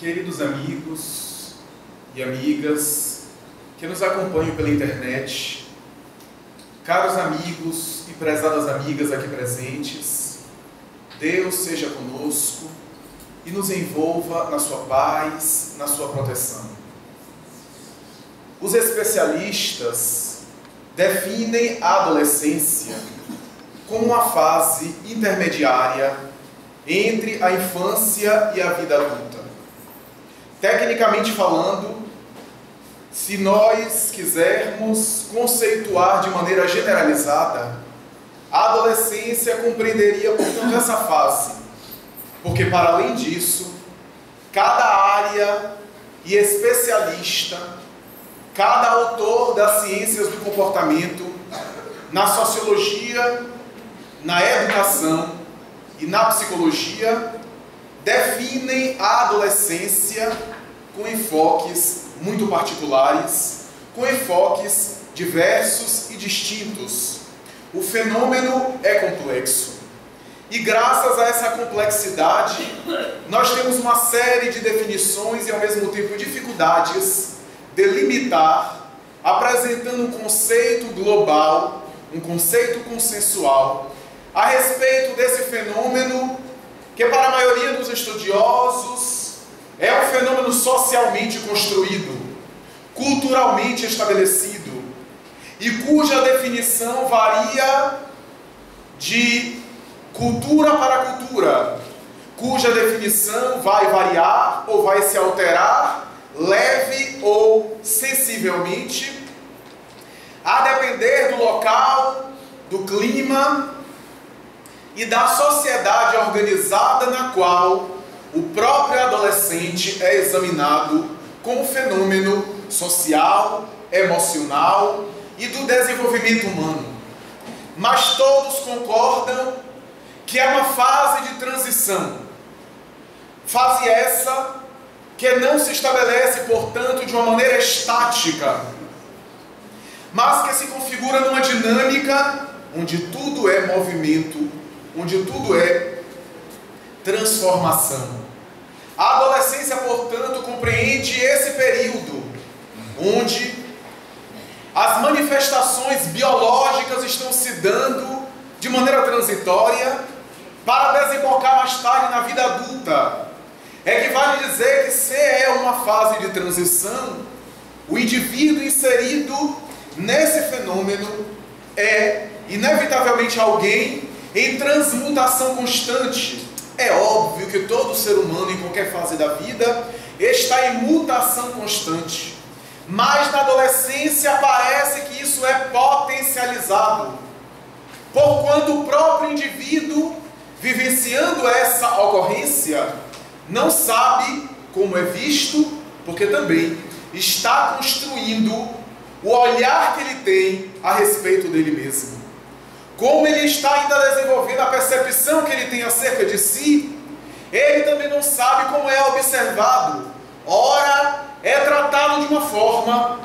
Queridos amigos e amigas que nos acompanham pela internet, caros amigos e prezadas amigas aqui presentes, Deus seja conosco e nos envolva na sua paz, na sua proteção. Os especialistas definem a adolescência como uma fase intermediária entre a infância e a vida adulta. Tecnicamente falando, se nós quisermos conceituar de maneira generalizada, a adolescência compreenderia, portanto, essa fase, porque, para além disso, cada área e especialista, cada autor das ciências do comportamento, na sociologia, na educação e na psicologia, definem a adolescência com enfoques muito particulares, com enfoques diversos e distintos. O fenômeno é complexo. E graças a essa complexidade, nós temos uma série de definições e, ao mesmo tempo, dificuldades de delimitar, apresentando um conceito global, um conceito consensual, a respeito desse fenômeno que, para a maioria dos estudiosos, é um fenômeno socialmente construído, culturalmente estabelecido, e cuja definição varia de cultura para cultura, cuja definição vai variar ou vai se alterar leve ou sensivelmente, a depender do local, do clima e da sociedade organizada na qual o próprio adolescente é examinado como fenômeno social, emocional e do desenvolvimento humano. Mas todos concordam que é uma fase de transição. Fase essa que não se estabelece, portanto, de uma maneira estática, mas que se configura numa dinâmica onde tudo é movimento, onde tudo é transformação. A adolescência, portanto, compreende esse período onde as manifestações biológicas estão se dando de maneira transitória para desembocar mais tarde na vida adulta. É que vale dizer que se é uma fase de transição, o indivíduo inserido nesse fenômeno é inevitavelmente alguém em transmutação constante. É óbvio que todo ser humano, em qualquer fase da vida, está em mutação constante. Mas na adolescência parece que isso é potencializado, porquanto o próprio indivíduo, vivenciando essa ocorrência, não sabe como é visto, porque também está construindo o olhar que ele tem a respeito dele mesmo. Como ele está ainda desenvolvendo a percepção que ele tem acerca de si, ele também não sabe como é observado. Ora, é tratado de uma forma,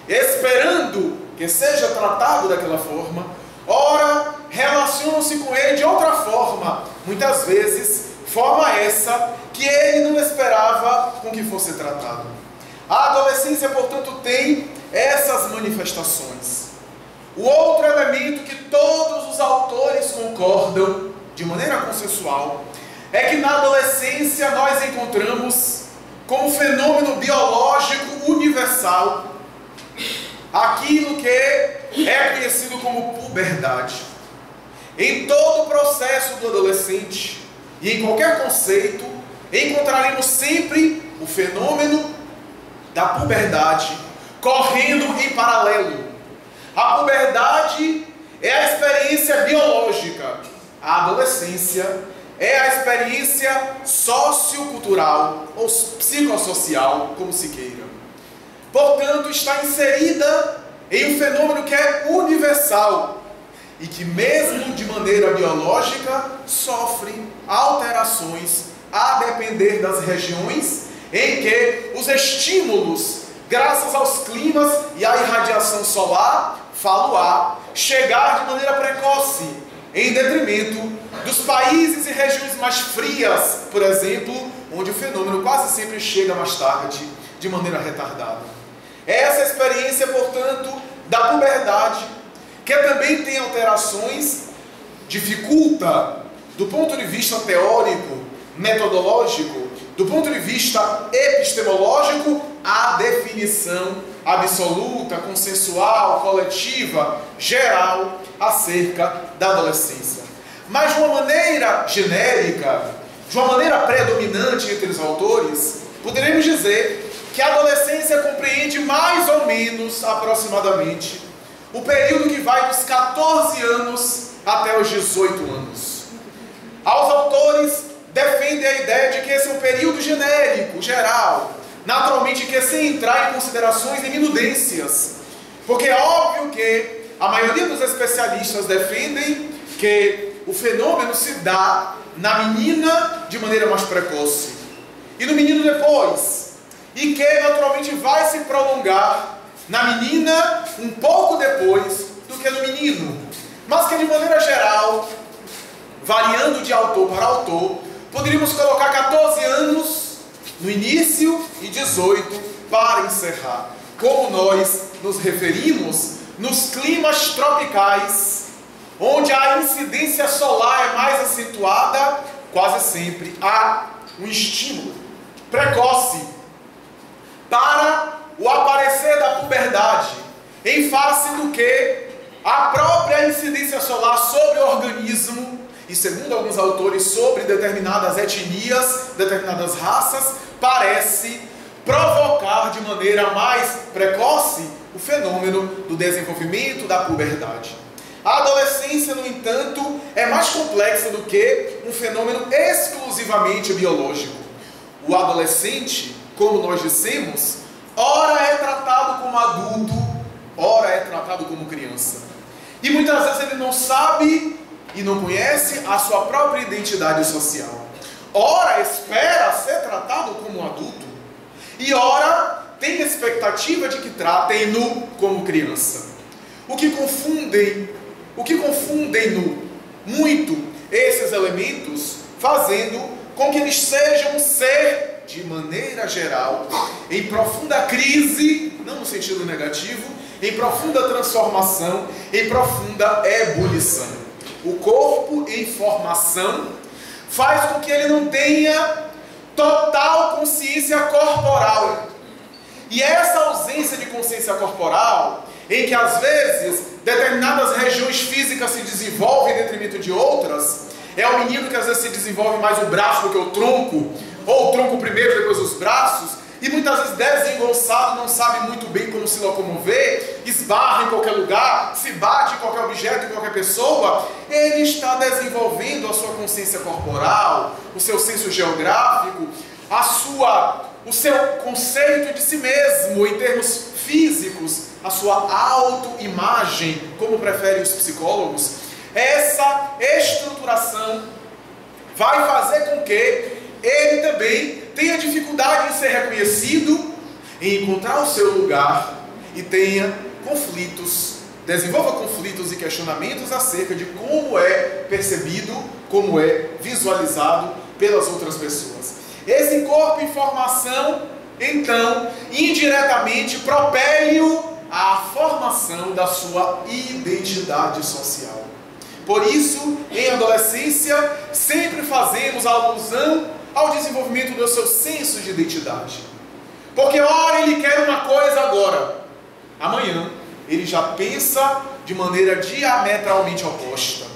esperando que seja tratado daquela forma. Ora, relaciona-se com ele de outra forma. Muitas vezes, forma essa que ele não esperava com que fosse tratado. A adolescência, portanto, tem essas manifestações. O outro elemento que todos os autores concordam, de maneira consensual, é que na adolescência nós encontramos como fenômeno biológico universal aquilo que é conhecido como puberdade. Em todo o processo do adolescente e em qualquer conceito, encontraremos sempre o fenômeno da puberdade correndo em paralelo. A puberdade é a experiência biológica. A adolescência é a experiência sociocultural ou psicossocial, como se queira. Portanto, está inserida em um fenômeno que é universal e que, mesmo de maneira biológica, sofre alterações a depender das regiões em que os estímulos, graças aos climas e à irradiação solar, falo-á, chegar de maneira precoce, em detrimento dos países e regiões mais frias, por exemplo, onde o fenômeno quase sempre chega mais tarde, de maneira retardada. Essa experiência, portanto, da puberdade, que também tem alterações, dificulta, do ponto de vista teórico, metodológico, do ponto de vista epistemológico, a definição absoluta, consensual, coletiva, geral, acerca da adolescência. Mas de uma maneira genérica, de uma maneira predominante entre os autores, poderemos dizer que a adolescência compreende mais ou menos, aproximadamente, o período que vai dos 14 anos até os 18 anos. Aos autores defendem a ideia de que esse é um período genérico, geral, naturalmente que sem entrar em considerações e minudências, porque é óbvio que a maioria dos especialistas defendem que o fenômeno se dá na menina de maneira mais precoce e no menino depois, e que naturalmente vai se prolongar na menina um pouco depois do que no menino, mas que de maneira geral, variando de autor para autor, poderíamos colocar 14 anos no início e 18 para encerrar. Como nós nos referimos nos climas tropicais, onde a incidência solar é mais acentuada, quase sempre há um estímulo precoce para o aparecer da puberdade, em face do que a própria incidência solar sobre o organismo, e segundo alguns autores sobre determinadas etnias, determinadas raças, parece provocar de maneira mais precoce o fenômeno do desenvolvimento da puberdade. A adolescência, no entanto, é mais complexa do que um fenômeno exclusivamente biológico. O adolescente, como nós dissemos, ora é tratado como adulto, ora é tratado como criança. E muitas vezes ele não sabe e não conhece a sua própria identidade social. Ora espera ser tratado como um adulto, e ora tem expectativa de que tratem-no como criança. O que confundem muito esses elementos, fazendo com que eles sejam um ser, de maneira geral, em profunda crise, não no sentido negativo, em profunda transformação, em profunda ebulição. O corpo em formação faz com que ele não tenha total consciência corporal. E essa ausência de consciência corporal, em que às vezes determinadas regiões físicas se desenvolvem em detrimento de outras, é o menino que às vezes se desenvolve mais o braço do que o tronco, ou o tronco primeiro, depois os braços, e muitas vezes desengonçado, não sabe muito bem como se locomover, esbarra em qualquer lugar, se bate em qualquer objeto, em qualquer pessoa. Ele está desenvolvendo a sua consciência corporal, o seu senso geográfico, o seu conceito de si mesmo em termos físicos, a sua autoimagem, como preferem os psicólogos. Essa estruturação vai fazer com que ele também tenha dificuldade em ser reconhecido, em encontrar o seu lugar, e tenha conflitos, desenvolva conflitos e questionamentos acerca de como é percebido, como é visualizado pelas outras pessoas. Esse corpo em formação, então, indiretamente propele-o à formação da sua identidade social. Por isso, em adolescência, sempre fazemos alusão ao desenvolvimento do seu senso de identidade. Porque ora ele quer uma coisa agora, amanhã ele já pensa de maneira diametralmente oposta.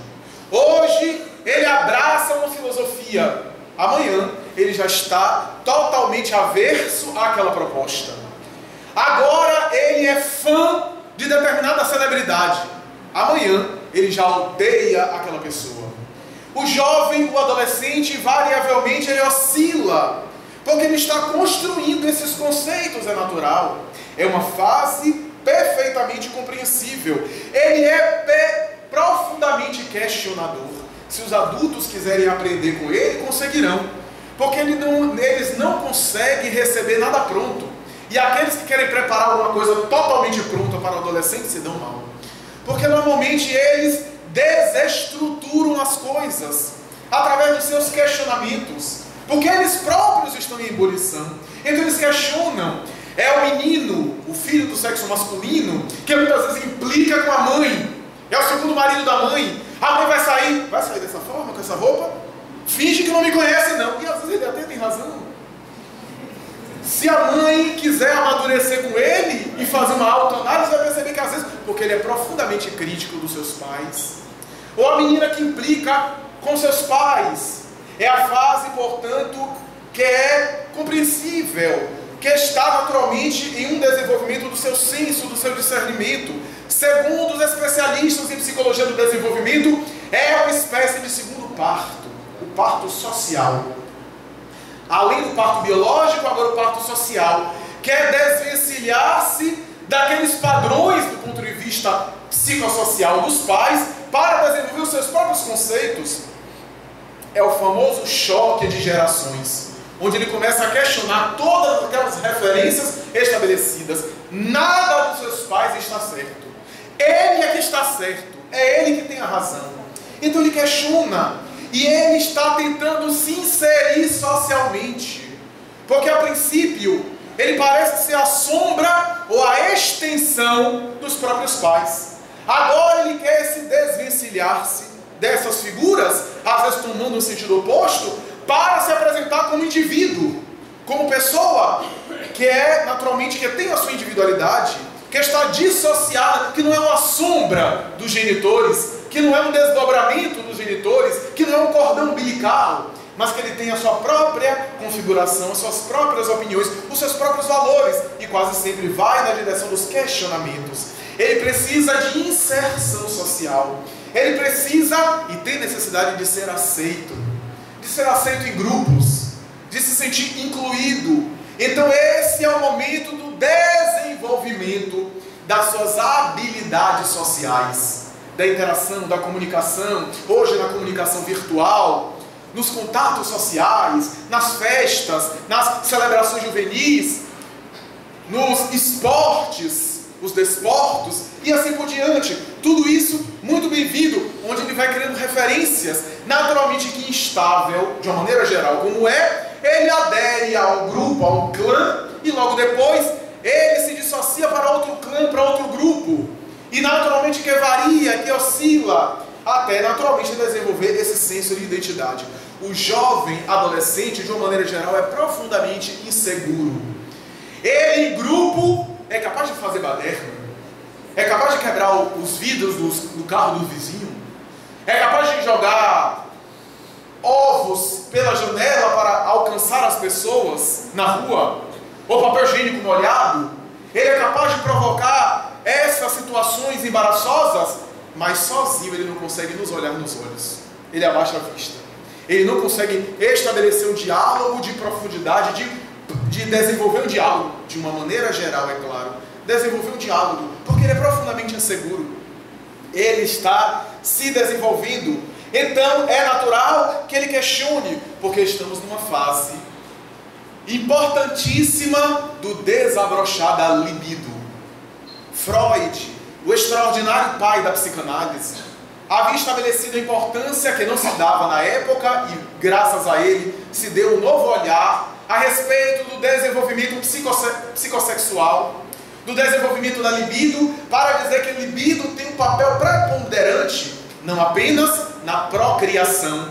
Hoje ele abraça uma filosofia, amanhã ele já está totalmente averso àquela proposta. Agora ele é fã de determinada celebridade, amanhã ele já odeia aquela pessoa. O jovem, o adolescente, variavelmente ele oscila, porque ele está construindo esses conceitos, é natural. É uma fase perfeitamente compreensível. Ele é profundamente questionador. Se os adultos quiserem aprender com ele, conseguirão, porque eles não conseguem receber nada pronto. E aqueles que querem preparar alguma coisa totalmente pronta para o adolescente se dão mal, porque normalmente eles desestruturam as coisas através dos seus questionamentos, porque eles próprios estão em ebulição. Então eles questionam, é o menino, o filho do sexo masculino, que muitas vezes implica com a mãe, é o segundo marido da mãe. A mãe vai sair dessa forma, com essa roupa? Finge que não me conhece não, e às vezes ele até tem razão. Se a mãe quiser amadurecer com ele e fazer uma autoanálise, vai perceber que às vezes, porque ele é profundamente crítico dos seus pais. Ou a menina que implica com seus pais. É a fase, portanto, que é compreensível, que está naturalmente em um desenvolvimento do seu senso, do seu discernimento. Segundo os especialistas em psicologia do desenvolvimento, é uma espécie de segundo parto, o parto social. Além do parto biológico, agora o parto social, que é desvencilhar-se daqueles padrões do ponto de vista psicossocial dos pais para desenvolver os seus próprios conceitos. É o famoso choque de gerações, onde ele começa a questionar todas aquelas referências estabelecidas. Nada dos seus pais está certo. Ele é que está certo, é ele que tem a razão. Então ele questiona. E ele está tentando se inserir socialmente, porque a princípio ele parece ser a sombra ou a extensão dos próprios pais. Agora ele quer se desvencilhar-se dessas figuras, às vezes tomando um sentido oposto, para se apresentar como indivíduo, como pessoa que é naturalmente, que tem a sua individualidade, que está dissociada, que não é uma sombra dos genitores, que não é um desdobramento dos genitores, que não é um cordão umbilical, mas que ele tem a sua própria configuração, as suas próprias opiniões, os seus próprios valores, e quase sempre vai na direção dos questionamentos. Ele precisa de inserção social, ele precisa e tem necessidade de ser aceito em grupos, de se sentir incluído. Então esse é o momento do desenvolvimento das suas habilidades sociais, da interação, da comunicação, hoje na comunicação virtual, nos contatos sociais, nas festas, nas celebrações juvenis, nos esportes, os desportos e assim por diante. Tudo isso muito bem-vindo, onde ele vai criando referências, naturalmente que instável, de uma maneira geral, como é, ele adere ao grupo, a um clã, e logo depois ele se dissocia para outro clã, para outro grupo. E naturalmente que varia, que oscila, até naturalmente desenvolver esse senso de identidade. O jovem adolescente, de uma maneira geral, é profundamente inseguro. Ele em grupo é capaz de fazer baderna, é capaz de quebrar os vidros do carro do vizinho, é capaz de jogar ovos pela janela para alcançar as pessoas na rua, ou papel higiênico molhado. Ele é capaz de provocar essas situações embaraçosas, mas sozinho ele não consegue nos olhar nos olhos. Ele abaixa a vista. Ele não consegue estabelecer um diálogo de profundidade, de desenvolver um diálogo, de uma maneira geral, é claro. Desenvolver um diálogo, porque ele é profundamente inseguro. Ele está se desenvolvendo. Então é natural que ele questione, porque estamos numa fase importantíssima do desabrochar da libido. Freud, o extraordinário pai da psicanálise, havia estabelecido a importância que não se dava na época, e graças a ele se deu um novo olhar a respeito do desenvolvimento psicossexual, do desenvolvimento da libido, para dizer que a libido tem um papel preponderante, não apenas na procriação,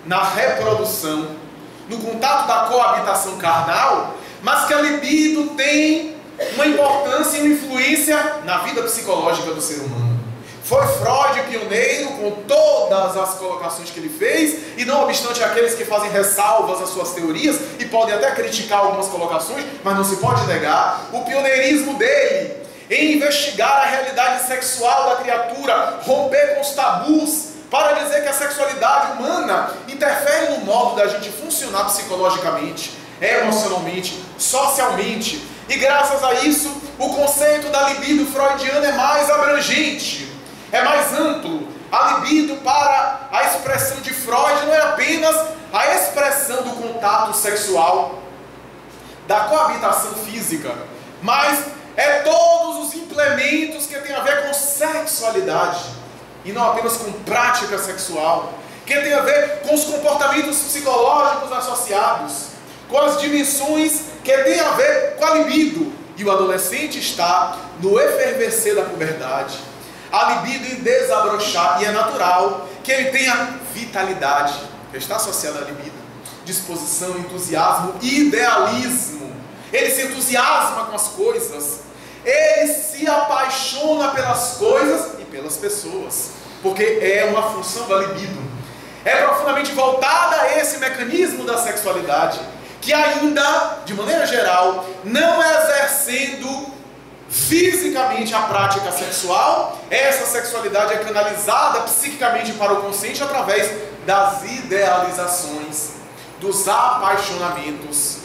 na reprodução, no contato da coabitação carnal, mas que a libido tem uma importância e uma influência na vida psicológica do ser humano. Foi Freud pioneiro com todas as colocações que ele fez, e não obstante aqueles que fazem ressalvas às suas teorias e podem até criticar algumas colocações, mas não se pode negar o pioneirismo dele em investigar a realidade sexual da criatura, romper com os tabus, para dizer que a sexualidade humana interfere no modo da gente funcionar psicologicamente, emocionalmente, socialmente. E graças a isso, o conceito da libido freudiana é mais abrangente, é mais amplo. A libido, para a expressão de Freud, não é apenas a expressão do contato sexual, da coabitação física, mas é todos os implementos que têm a ver com sexualidade, e não apenas com prática sexual. que tem a ver com os comportamentos psicológicos associados, com as dimensões que tem a ver com a libido. E o adolescente está no efervescer da puberdade, a libido em desabrochar, e é natural que ele tenha vitalidade, que está associada à libido, disposição, entusiasmo, idealismo. Ele se entusiasma com as coisas, ele se apaixona pelas coisas e pelas pessoas, porque é uma função da libido. É profundamente voltada a esse mecanismo da sexualidade, que ainda, de maneira geral, não exercendo fisicamente a prática sexual, essa sexualidade é canalizada psiquicamente para o consciente através das idealizações, dos apaixonamentos.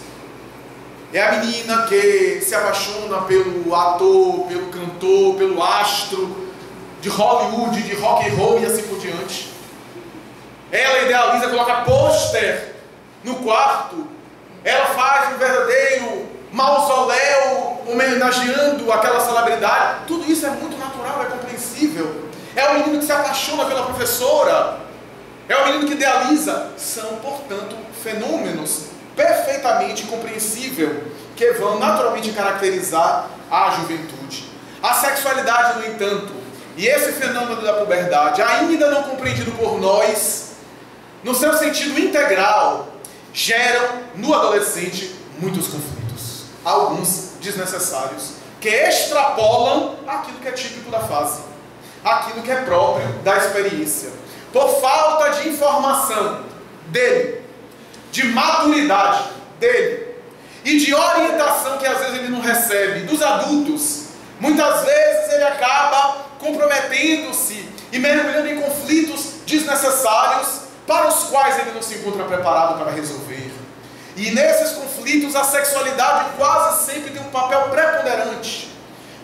É a menina que se apaixona pelo ator, pelo cantor, pelo astro de Hollywood, de rock and roll e assim por diante. Ela idealiza, coloca pôster no quarto. Ela faz um verdadeiro mausoléu homenageando aquela celebridade. Tudo isso é muito natural, é compreensível. É o menino que se apaixona pela professora. É o menino que idealiza. São, portanto, fenômenos perfeitamente compreensíveis que vão naturalmente caracterizar a juventude. A sexualidade, no entanto, e esse fenômeno da puberdade, ainda não compreendido por nós, no seu sentido integral, geram no adolescente muitos conflitos, alguns desnecessários, que extrapolam aquilo que é típico da fase, aquilo que é próprio da experiência, por falta de informação dele, de maturidade dele e de orientação que às vezes ele não recebe dos adultos. Muitas vezes ele acaba comprometendo-se e mergulhando em conflitos desnecessários para os quais ele não se encontra preparado para resolver. E nesses conflitos a sexualidade quase sempre tem um papel preponderante.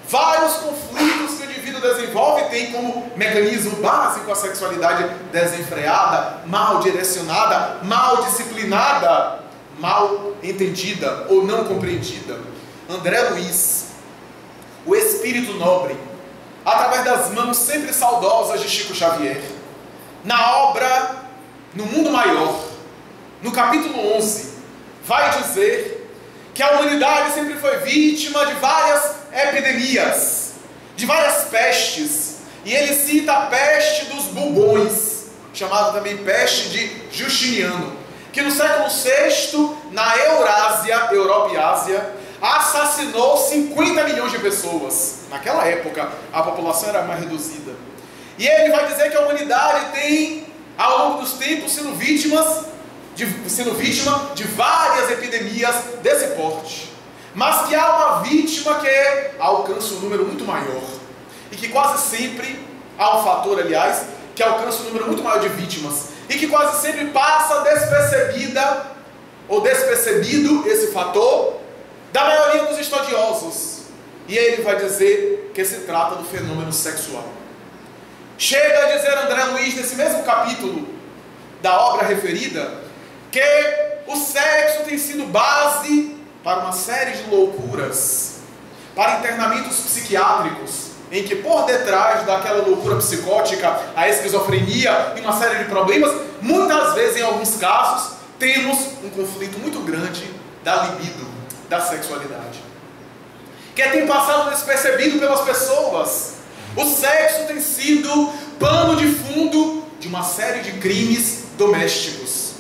Vários conflitos que o indivíduo desenvolve têm como mecanismo básico a sexualidade desenfreada, mal direcionada, mal disciplinada, mal entendida ou não compreendida. André Luiz, o espírito nobre, através das mãos sempre saudosas de Chico Xavier, na obra No Mundo Maior, no capítulo 11, vai dizer que a humanidade sempre foi vítima de várias epidemias, de várias pestes, e ele cita a peste dos bubões, chamada também peste de Justiniano, que no século VI, na Eurásia, Europa e Ásia, assassinou 50 milhões de pessoas. Naquela época, a população era mais reduzida. E ele vai dizer que a humanidade tem, ao longo dos tempos, sendo vítima de várias epidemias desse porte. Mas que há uma vítima que alcança um número muito maior. E que quase sempre, há um fator, aliás, que alcança um número muito maior de vítimas. E que quase sempre passa despercebida, ou despercebido esse fator, da maioria dos estudiosos. E ele vai dizer que se trata do fenômeno sexual. Chega a dizer André Luiz, nesse mesmo capítulo da obra referida, que o sexo tem sido base para uma série de loucuras, para internamentos psiquiátricos, em que por detrás daquela loucura psicótica, a esquizofrenia e uma série de problemas, muitas vezes, em alguns casos, temos um conflito muito grande da libido, da sexualidade, que tem passado despercebido pelas pessoas. O sexo tem sido pano de fundo de uma série de crimes domésticos,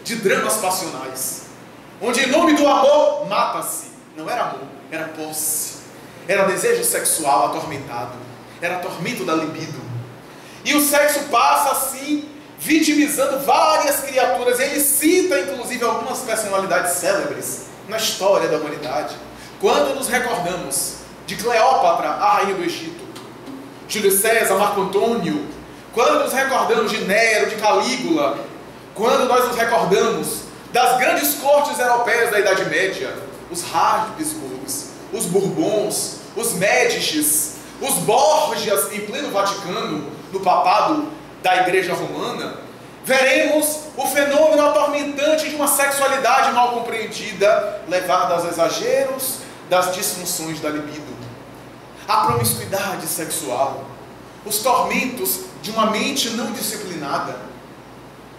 de dramas passionais, onde em nome do amor mata-se. Não era amor, era posse, era desejo sexual atormentado, era tormento da libido. E o sexo passa assim, vitimizando várias criaturas. Ele cita inclusive algumas personalidades célebres na história da humanidade. Quando nos recordamos de Cleópatra, a rainha do Egito, Júlio César, Marco Antônio, quando nos recordamos de Nero, de Calígula, quando nós nos recordamos das grandes cortes europeias da Idade Média, os Habsburgos, os Bourbons, os Médicis, os Borgias em pleno Vaticano, no papado da Igreja Romana, veremos o fenômeno atormentante de uma sexualidade mal compreendida, levada aos exageros das disfunções da libido, a promiscuidade sexual, os tormentos de uma mente não disciplinada,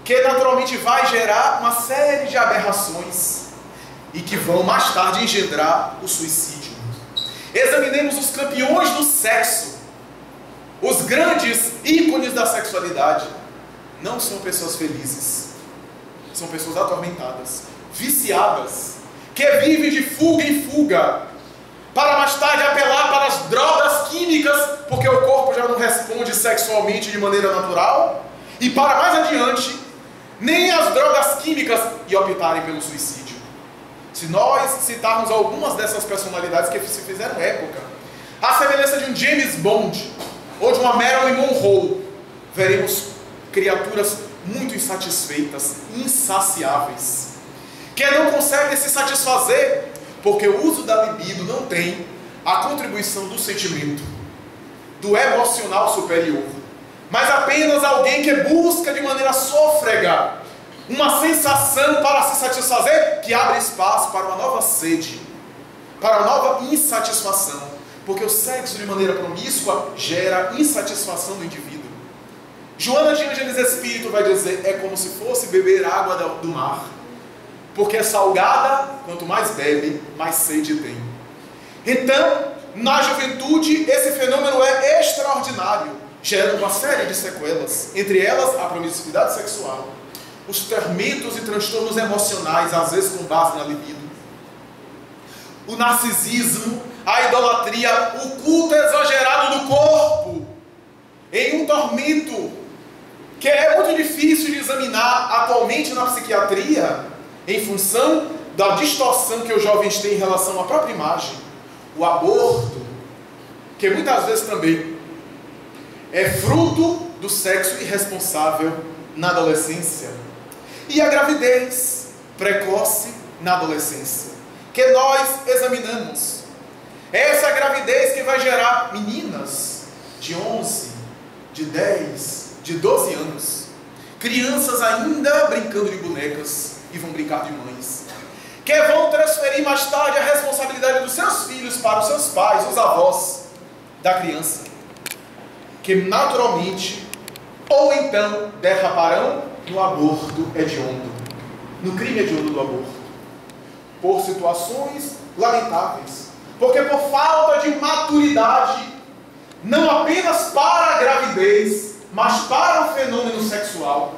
que naturalmente vai gerar uma série de aberrações e que vão mais tarde engendrar o suicídio. Examinemos os campeões do sexo, os grandes ícones da sexualidade. Não são pessoas felizes, são pessoas atormentadas, viciadas, que vivem de fuga em fuga, para mais tarde apelar para as drogas químicas, porque o corpo já não responde sexualmente de maneira natural, e para mais adiante, nem as drogas químicas, e optarem pelo suicídio. Se nós citarmos algumas dessas personalidades que se fizeram época, à semelhança de um James Bond, ou de uma Marilyn Monroe, veremos criaturas muito insatisfeitas, insaciáveis, que não conseguem se satisfazer, porque o uso da libido não tem a contribuição do sentimento, do emocional superior, mas apenas alguém que busca de maneira sôfrega uma sensação para se satisfazer, que abre espaço para uma nova sede, para uma nova insatisfação, porque o sexo de maneira promíscua gera insatisfação do indivíduo. Joana de Ângeles Espírito vai dizer, é como se fosse beber água do mar, porque é salgada, quanto mais bebe, mais sede tem. Então, na juventude, esse fenômeno é extraordinário, gerando uma série de sequelas, entre elas a promiscuidade sexual, os tormentos e transtornos emocionais, às vezes com base na libido, o narcisismo, a idolatria, o culto exagerado do corpo, em um tormento que é muito difícil de examinar atualmente na psiquiatria, em função da distorção que os jovens têm em relação à própria imagem. O aborto, que muitas vezes também é fruto do sexo irresponsável na adolescência. E a gravidez precoce na adolescência, que nós examinamos. Essa gravidez que vai gerar meninas de 11, de 10, de 12 anos, crianças ainda brincando de bonecas e vão brincar de mães, que vão transferir mais tarde a responsabilidade dos seus filhos para os seus pais, os avós da criança, que naturalmente, ou então derraparão no aborto hediondo, no crime hediondo do aborto, por situações lamentáveis, porque por falta de maturidade, não apenas para a gravidez, mas para o fenômeno sexual,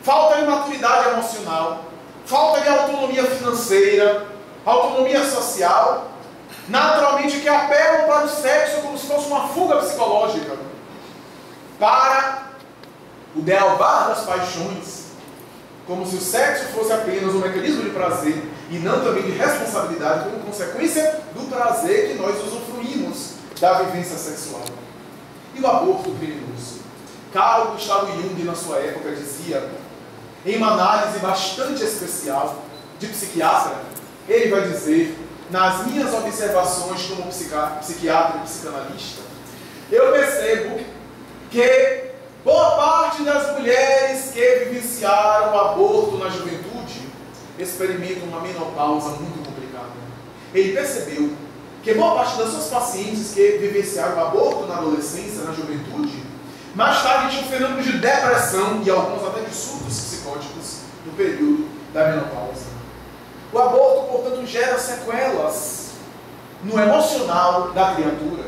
falta de maturidade emocional, falta de autonomia financeira, autonomia social, naturalmente que apelam para o sexo como se fosse uma fuga psicológica, para o dealvar das paixões, como se o sexo fosse apenas um mecanismo de prazer e não também de responsabilidade como consequência do prazer que nós usufruímos da vivência sexual. E o aborto criminoso? Carl Gustav Jung, na sua época, dizia, em uma análise bastante especial de psiquiatra, ele vai dizer, nas minhas observações como psiquiatra e psicanalista, eu percebo que boa parte das mulheres que vivenciaram o aborto na juventude experimentam uma menopausa muito complicada. Ele percebeu que boa parte das suas pacientes que vivenciaram o aborto na adolescência, na juventude, mais tarde tinha um fenômeno de depressão e alguns até de surtos psicóticos no período da menopausa. O aborto, portanto, gera sequelas no emocional da criatura.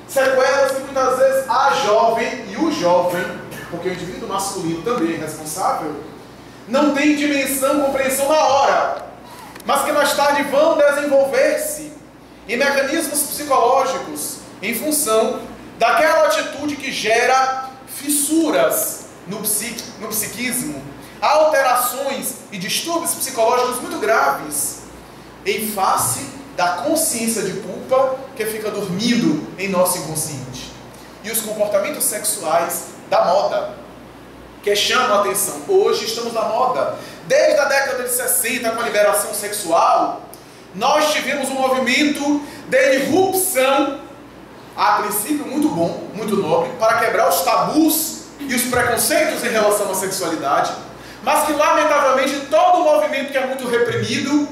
Sequelas que muitas vezes a jovem e o jovem, porque o indivíduo masculino também é responsável, não tem dimensão, compreensão na hora, mas que mais tarde vão desenvolver-se em mecanismos psicológicos em função daquela atitude que gera fissuras no psiquismo, alterações e distúrbios psicológicos muito graves, em face da consciência de culpa que fica dormindo em nosso inconsciente. E os comportamentos sexuais da moda, que chamam a atenção. Hoje estamos na moda. Desde a década de 60, com a liberação sexual, nós tivemos um movimento de irrupção, a princípio muito bom, muito nobre, para quebrar os tabus e os preconceitos em relação à sexualidade, mas que lamentavelmente todo movimento que é muito reprimido,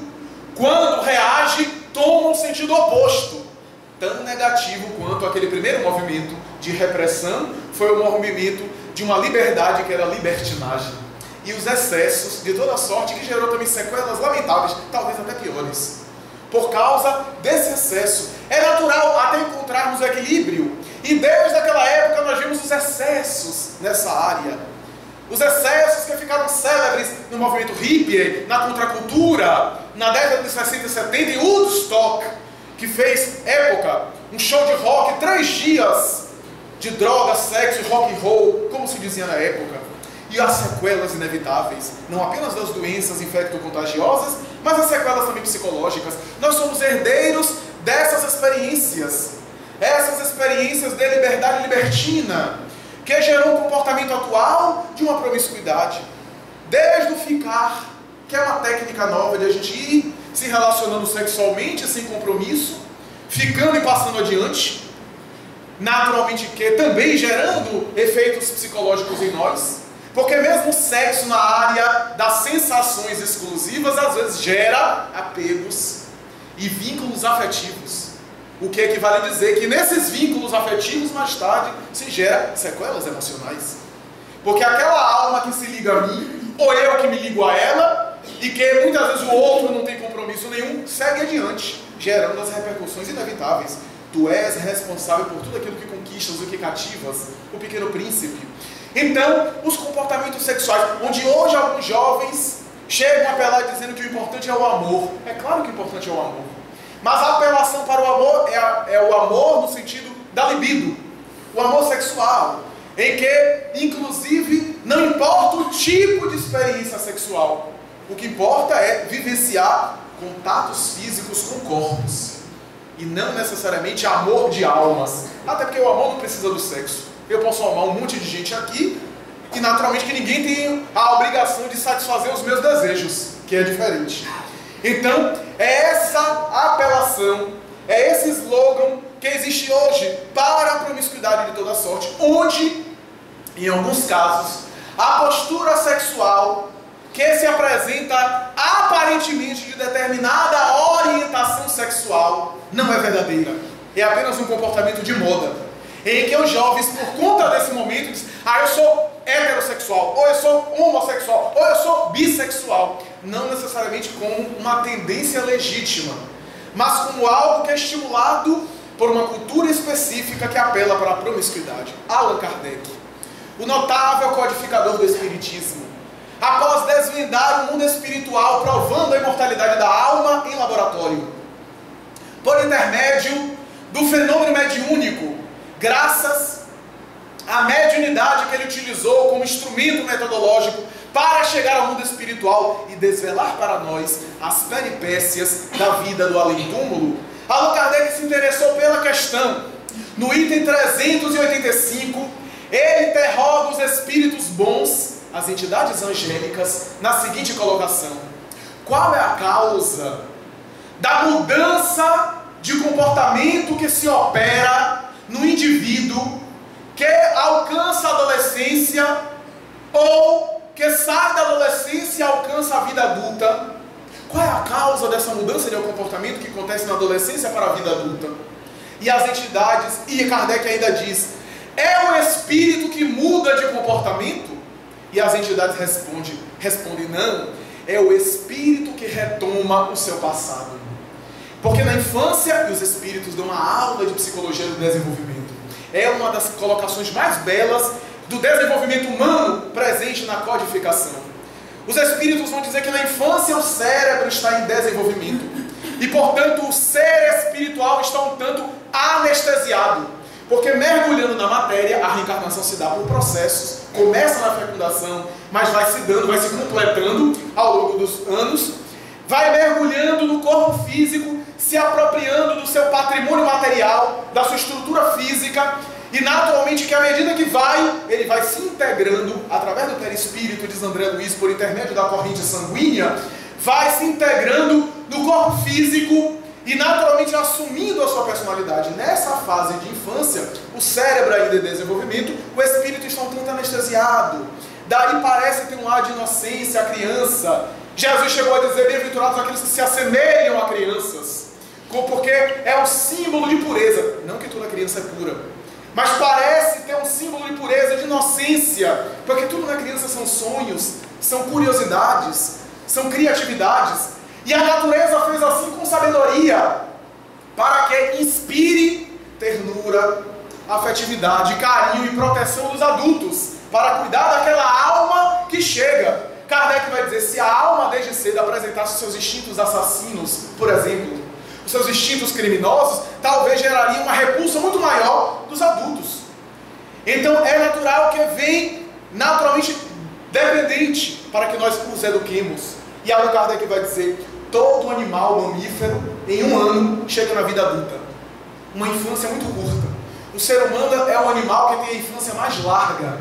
quando reage, toma um sentido oposto, tão negativo quanto aquele primeiro movimento de repressão foi o movimento de uma liberdade que era libertinagem, e os excessos de toda sorte, que gerou também sequelas lamentáveis, talvez até piores. Por causa desse excesso, é natural até encontrarmos o equilíbrio, e desde aquela época nós vimos os excessos nessa área. Os excessos que ficaram célebres no movimento hippie, na contracultura, na década de 60 e 70, em Woodstock, que fez época, um show de rock, 3 dias de droga, sexo e rock and roll, como se dizia na época. E as sequelas inevitáveis, não apenas das doenças infecto-contagiosas, mas as sequelas também psicológicas. Nós somos herdeiros dessas experiências, essas experiências de liberdade libertina, que gerou um comportamento atual de uma promiscuidade. Desde o ficar, que é uma técnica nova de a gente ir se relacionando sexualmente sem compromisso, ficando e passando adiante, naturalmente que também gerando efeitos psicológicos em nós, porque mesmo o sexo na área das sensações exclusivas às vezes gera apegos e vínculos afetivos, o que equivale a dizer que nesses vínculos afetivos mais tarde se gera sequelas emocionais, porque aquela alma que se liga a mim, ou eu que me ligo a ela, e que muitas vezes o outro não tem compromisso nenhum, segue adiante, gerando as repercussões inevitáveis. Tu és responsável por tudo aquilo que conquistas, o que cativas, o Pequeno Príncipe. Então, os comportamentos sexuais, onde hoje alguns jovens chegam a apelar dizendo que o importante é o amor. É claro que o importante é o amor, mas a apelação para o amor é o amor no sentido da libido, o amor sexual, em que, inclusive, não importa o tipo de experiência sexual, o que importa é vivenciar contatos físicos com corpos, e não necessariamente amor de almas, até porque o amor não precisa do sexo. Eu posso amar um monte de gente aqui, e naturalmente que ninguém tem a obrigação de satisfazer os meus desejos, que é diferente. Então, é essa apelação, é esse slogan que existe hoje para a promiscuidade de toda sorte, onde, em alguns casos, a postura sexual que se apresenta aparentemente de determinada orientação sexual não é verdadeira, é apenas um comportamento de moda, em que os jovens, por conta desse momento, dizem: eu sou heterossexual, ou eu sou homossexual, ou eu sou bissexual, não necessariamente como uma tendência legítima, mas como algo que é estimulado por uma cultura específica que apela para a promiscuidade. Allan Kardec, o notável codificador do espiritismo, após desvendar o mundo espiritual, provando a imortalidade da alma em laboratório, por intermédio do fenômeno mediúnico, graças à mediunidade que ele utilizou como instrumento metodológico para chegar ao mundo espiritual e desvelar para nós as peripécias da vida do além-túmulo, Allan Kardec se interessou pela questão. No item 385, ele interroga os espíritos bons, as entidades angélicas, na seguinte colocação: qual é a causa da mudança de comportamento que se opera no indivíduo que alcança a adolescência ou que sai da adolescência e alcança a vida adulta? Qual é a causa dessa mudança de comportamento que acontece na adolescência para a vida adulta? E as entidades, e Kardec ainda diz: é o espírito que muda de comportamento? E as entidades respondem: não, é o espírito que retoma o seu passado. Porque na infância, e os espíritos dão uma aula de psicologia do desenvolvimento, é uma das colocações mais belas do desenvolvimento humano presente na codificação. Os espíritos vão dizer que na infância o cérebro está em desenvolvimento, e portanto o ser espiritual está um tanto anestesiado, porque mergulhando na matéria, a reencarnação se dá por processos, começa na fecundação, mas vai se dando, vai se completando ao longo dos anos, vai mergulhando no corpo físico, se apropriando do seu patrimônio material, da sua estrutura física, e naturalmente que à medida que ele vai se integrando, através do perispírito, diz André Luiz, por intermédio da corrente sanguínea, vai se integrando no corpo físico e naturalmente assumindo a sua personalidade. Nessa fase de infância, o cérebro ainda em desenvolvimento, o espírito está um tanto anestesiado, daí parece ter um ar de inocência, a criança. Jesus chegou a dizer: bem-aventurados aqueles que se assemelham a crianças, porque é um símbolo de pureza. Não que toda criança é pura, mas parece ter um símbolo de pureza, de inocência, porque tudo na criança são sonhos, são curiosidades, são criatividades, e a natureza fez assim com sabedoria, para que inspire ternura, afetividade, carinho e proteção dos adultos, para cuidar daquela alma que chega. Kardec vai dizer, se a alma desde cedo apresentasse os seus instintos assassinos, por exemplo, os seus instintos criminosos, talvez geraria uma repulsa muito maior dos adultos. Então é natural que vem naturalmente dependente para que nós os eduquemos. E Allan Kardec vai dizer, todo animal mamífero em um ano chega na vida adulta. Uma infância muito curta. O ser humano é um animal que tem a infância mais larga,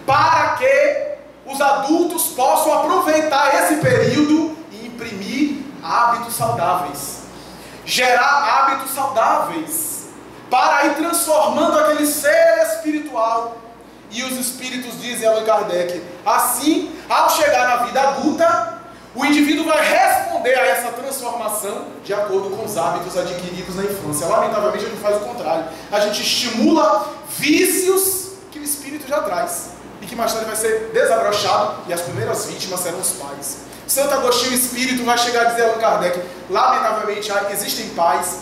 para que os adultos possam aproveitar esse período e imprimir hábitos saudáveis, gerar hábitos saudáveis, para ir transformando aquele ser espiritual. E os espíritos, dizem Allan Kardec, assim, ao chegar na vida adulta, o indivíduo vai responder a essa transformação de acordo com os hábitos adquiridos na infância. Lamentavelmente a gente faz o contrário, a gente estimula vícios que o espírito já traz e que mais tarde vai ser desabrochado, e as primeiras vítimas serão os pais. Santo Agostinho Espírito vai chegar a dizer a Allan Kardec, lamentavelmente existem pais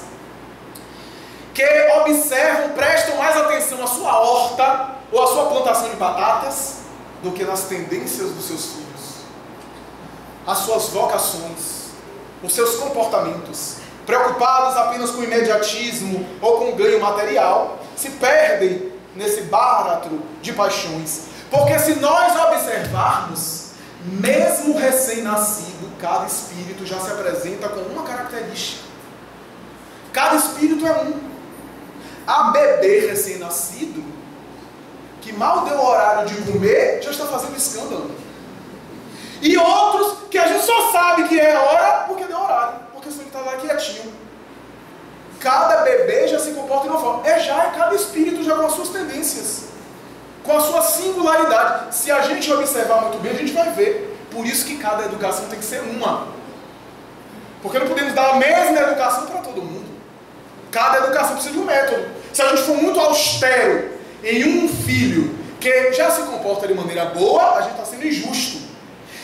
que observam, prestam mais atenção à sua horta ou à sua plantação de batatas do que nas tendências dos seus filhos, as suas vocações, os seus comportamentos, preocupados apenas com o imediatismo ou com o ganho material, se perdem nesse báratro de paixões. Porque se nós observarmos, mesmo recém-nascido, cada espírito já se apresenta com uma característica. Cada espírito é um. Há bebê recém-nascido, que mal deu o horário de comer, já está fazendo escândalo. E outros que a gente só sabe que é hora porque deu horário, porque o senhor está lá quietinho. Cada bebê já se comporta de uma forma. É cada espírito já com as suas tendências, com a sua singularidade. Se a gente observar muito bem, a gente vai ver. Por isso que cada educação tem que ser uma. Porque não podemos dar a mesma educação para todo mundo. Cada educação precisa de um método. Se a gente for muito austero em um filho que já se comporta de maneira boa, a gente está sendo injusto.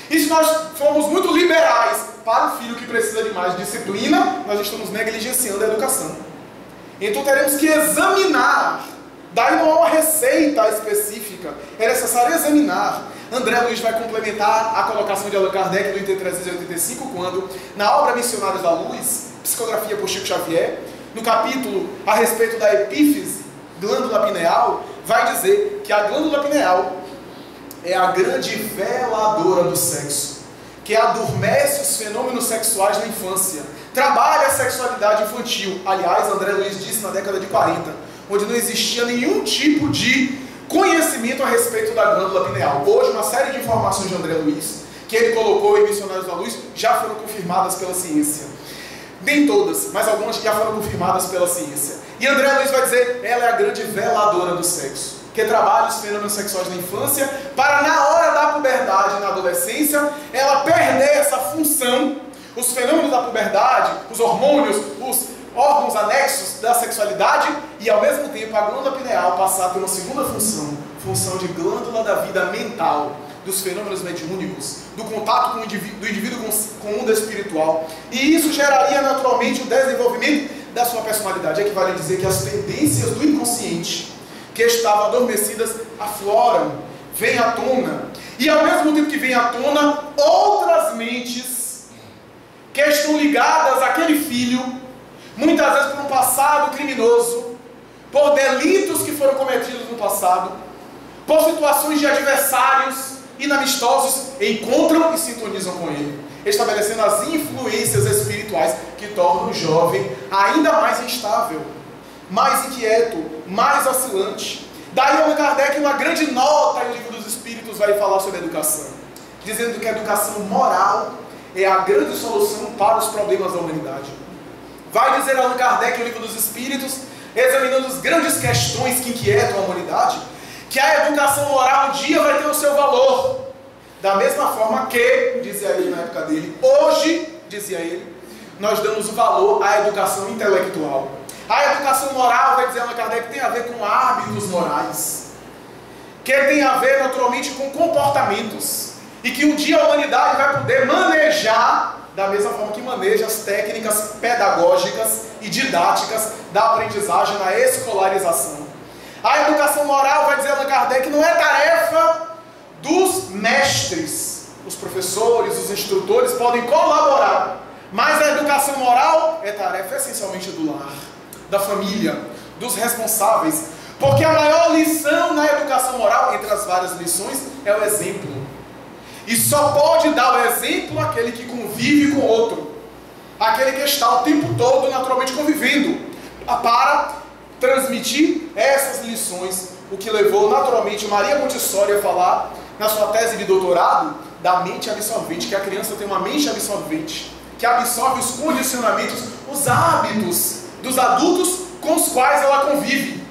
E se nós formos muito liberais para o filho que precisa de mais disciplina, nós estamos negligenciando a educação. Então teremos que examinar. Daí não há uma receita específica, é necessário examinar. André Luiz vai complementar a colocação de Allan Kardec do item 385, quando, na obra Missionários da Luz, psicografia por Chico Xavier, no capítulo a respeito da epífise, glândula pineal, vai dizer que a glândula pineal é a grande veladora do sexo, que adormece os fenômenos sexuais na infância, trabalha a sexualidade infantil. Aliás, André Luiz disse na década de 40, onde não existia nenhum tipo de conhecimento a respeito da glândula pineal. Hoje, uma série de informações de André Luiz, que ele colocou em Missionários da Luz, já foram confirmadas pela ciência. Nem todas, mas algumas já foram confirmadas pela ciência. E André Luiz vai dizer, ela é a grande veladora do sexo, que trabalha os fenômenos sexuais na infância, para na hora da puberdade, na adolescência, ela perder essa função, os fenômenos da puberdade, os hormônios, os órgãos anexos da sexualidade, e ao mesmo tempo a glândula pineal passar a ter uma segunda função, função de glândula da vida mental, dos fenômenos mediúnicos, do contato com do indivíduo com o mundo espiritual. E isso geraria naturalmente o desenvolvimento da sua personalidade. Equivale a dizer que as tendências do inconsciente, que estavam adormecidas, afloram, vêm à tona. E ao mesmo tempo que vêm à tona, outras mentes que estão ligadas àquele filho, muitas vezes por um passado criminoso, por delitos que foram cometidos no passado, por situações de adversários inamistosos, encontram e sintonizam com ele, estabelecendo as influências espirituais que tornam o jovem ainda mais instável, mais inquieto, mais oscilante. Daí Allan Kardec, uma grande nota no Livro dos Espíritos, vai falar sobre a educação, dizendo que a educação moral é a grande solução para os problemas da humanidade. Vai dizer Allan Kardec no Livro dos Espíritos, examinando as grandes questões que inquietam a humanidade, que a educação moral um dia vai ter o seu valor. Da mesma forma que, dizia ele na época dele, hoje, dizia ele, nós damos o valor à educação intelectual. A educação moral, vai dizer Allan Kardec, tem a ver com hábitos morais, que tem a ver naturalmente com comportamentos, e que um dia a humanidade vai poder manejar da mesma forma que maneja as técnicas pedagógicas e didáticas da aprendizagem na escolarização. A educação moral, vai dizer Allan Kardec, não é tarefa dos mestres. Os professores, os instrutores podem colaborar, mas a educação moral é tarefa essencialmente do lar, da família, dos responsáveis, porque a maior lição na educação moral, entre as várias lições, é o exemplo. E só pode dar o exemplo aquele que convive com o outro, aquele que está o tempo todo naturalmente convivendo, para transmitir essas lições, o que levou naturalmente Maria Montessori a falar na sua tese de doutorado da mente absorvente, que a criança tem uma mente absorvente, que absorve os condicionamentos, os hábitos dos adultos com os quais ela convive,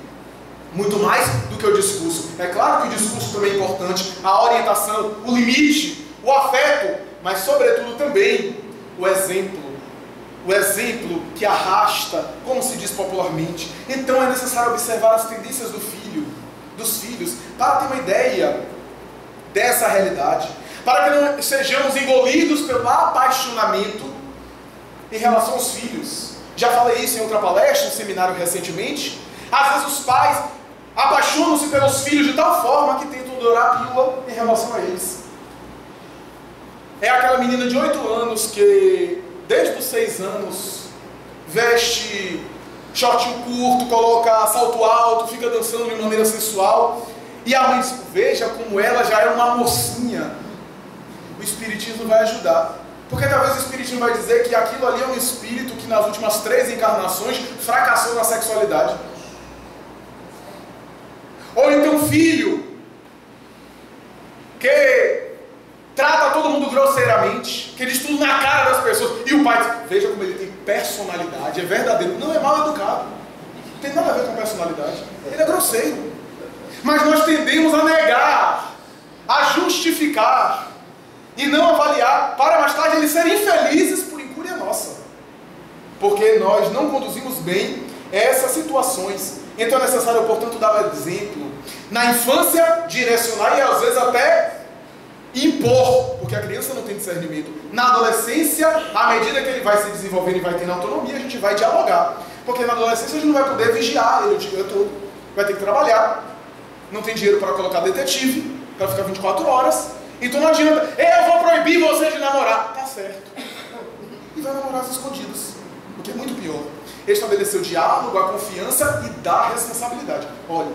muito mais do que o discurso. É claro que o discurso também é importante, a orientação, o limite, o afeto, mas sobretudo também o exemplo que arrasta, como se diz popularmente. Então é necessário observar as tendências dos filhos, para ter uma ideia dessa realidade, para que não sejamos engolidos pelo apaixonamento em relação aos filhos. Já falei isso em outra palestra, um seminário recentemente. Às vezes os pais apaixonam-se pelos filhos de tal forma que tentam dourar a pílula em relação a eles. É aquela menina de 8 anos que, desde os 6 anos, veste shortinho curto, coloca salto alto, fica dançando de maneira sensual, e a mãe diz, veja como ela já é uma mocinha. O Espiritismo vai ajudar, porque talvez o Espiritismo vai dizer que aquilo ali é um espírito que nas últimas 3 encarnações fracassou na sexualidade. Ou então filho que trata todo mundo grosseiramente, que diz tudo na cara das pessoas, e o pai diz, veja como ele tem personalidade, é verdadeiro, não é mal educado, não tem nada a ver com personalidade, ele é grosseiro. Mas nós tendemos a negar, a justificar e não avaliar, para mais tarde eles serem infelizes por incúria nossa, porque nós não conduzimos bem essas situações. Então é necessário, portanto, dar exemplo na infância, direcionar e às vezes até impor, porque a criança não tem discernimento. Na adolescência, à medida que ele vai se desenvolvendo e vai tendo autonomia, a gente vai dialogar, porque na adolescência a gente não vai poder vigiar ele o dia todo, vai ter que trabalhar, não tem dinheiro para colocar detetive, para ficar 24 horas, então não adianta, eu vou proibir você de namorar, tá certo, e vai namorar às escondidas, o que é muito pior. Estabelecer o diálogo, a confiança e dar responsabilidade. Olha,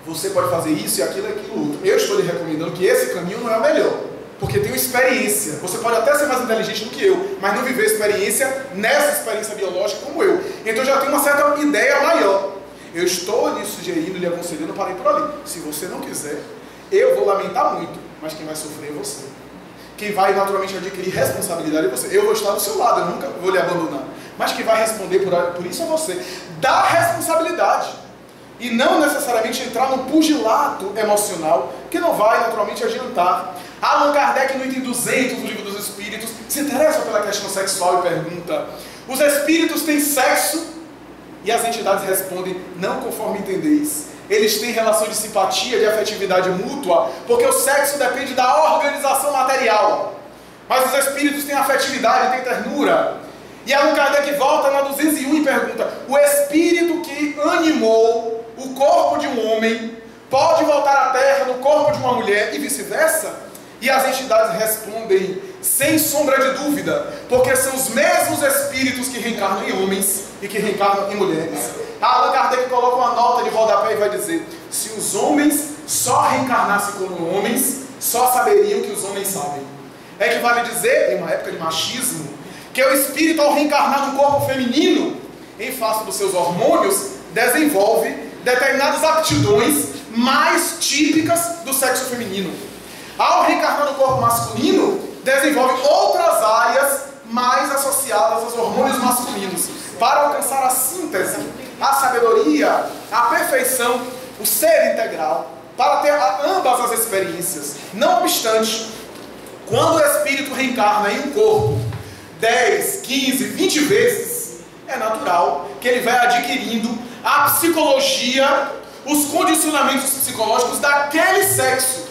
você pode fazer isso e aquilo outro. Eu estou lhe recomendando que esse caminho não é o melhor, porque tenho experiência. Você pode até ser mais inteligente do que eu, mas não viver experiência nessa experiência biológica como eu. Então já tenho uma certa ideia maior. Eu estou lhe sugerindo, lhe aconselhando para ir por ali. Se você não quiser, eu vou lamentar muito, mas quem vai sofrer é você. Quem vai naturalmente adquirir responsabilidade é você. Eu vou estar do seu lado, eu nunca vou lhe abandonar. Mas quem vai responder por isso é você. Dá responsabilidade. E não necessariamente entrar no pugilato emocional, que não vai naturalmente adiantar. Allan Kardec, no item 200 do Livro dos Espíritos, se interessa pela questão sexual e pergunta, os espíritos têm sexo? E as entidades respondem, não conforme entendeis. Eles têm relação de simpatia, de afetividade mútua, porque o sexo depende da organização material. Mas os espíritos têm afetividade, têm ternura. E Allan Kardec volta na 201 e pergunta, o espírito que animou o corpo de um homem pode voltar à terra no corpo de uma mulher e vice-versa? E as entidades respondem sem sombra de dúvida, porque são os mesmos espíritos que reencarnam em homens e que reencarnam em mulheres. Allan Kardec coloca uma nota de rodapé e vai dizer, se os homens só reencarnassem como homens, só saberiam que os homens sabem. É que vale dizer, em uma época de machismo, que o espírito, ao reencarnar no corpo feminino, em face dos seus hormônios, desenvolve determinadas aptidões mais típicas do sexo feminino. Ao reencarnar no corpo masculino, desenvolve outras áreas mais associadas aos hormônios masculinos, para alcançar a síntese, a sabedoria, a perfeição, o ser integral, para ter ambas as experiências. Não obstante, quando o espírito reencarna em um corpo 10, 15, 20 vezes, é natural que ele vai adquirindo a psicologia, os condicionamentos psicológicos daquele sexo.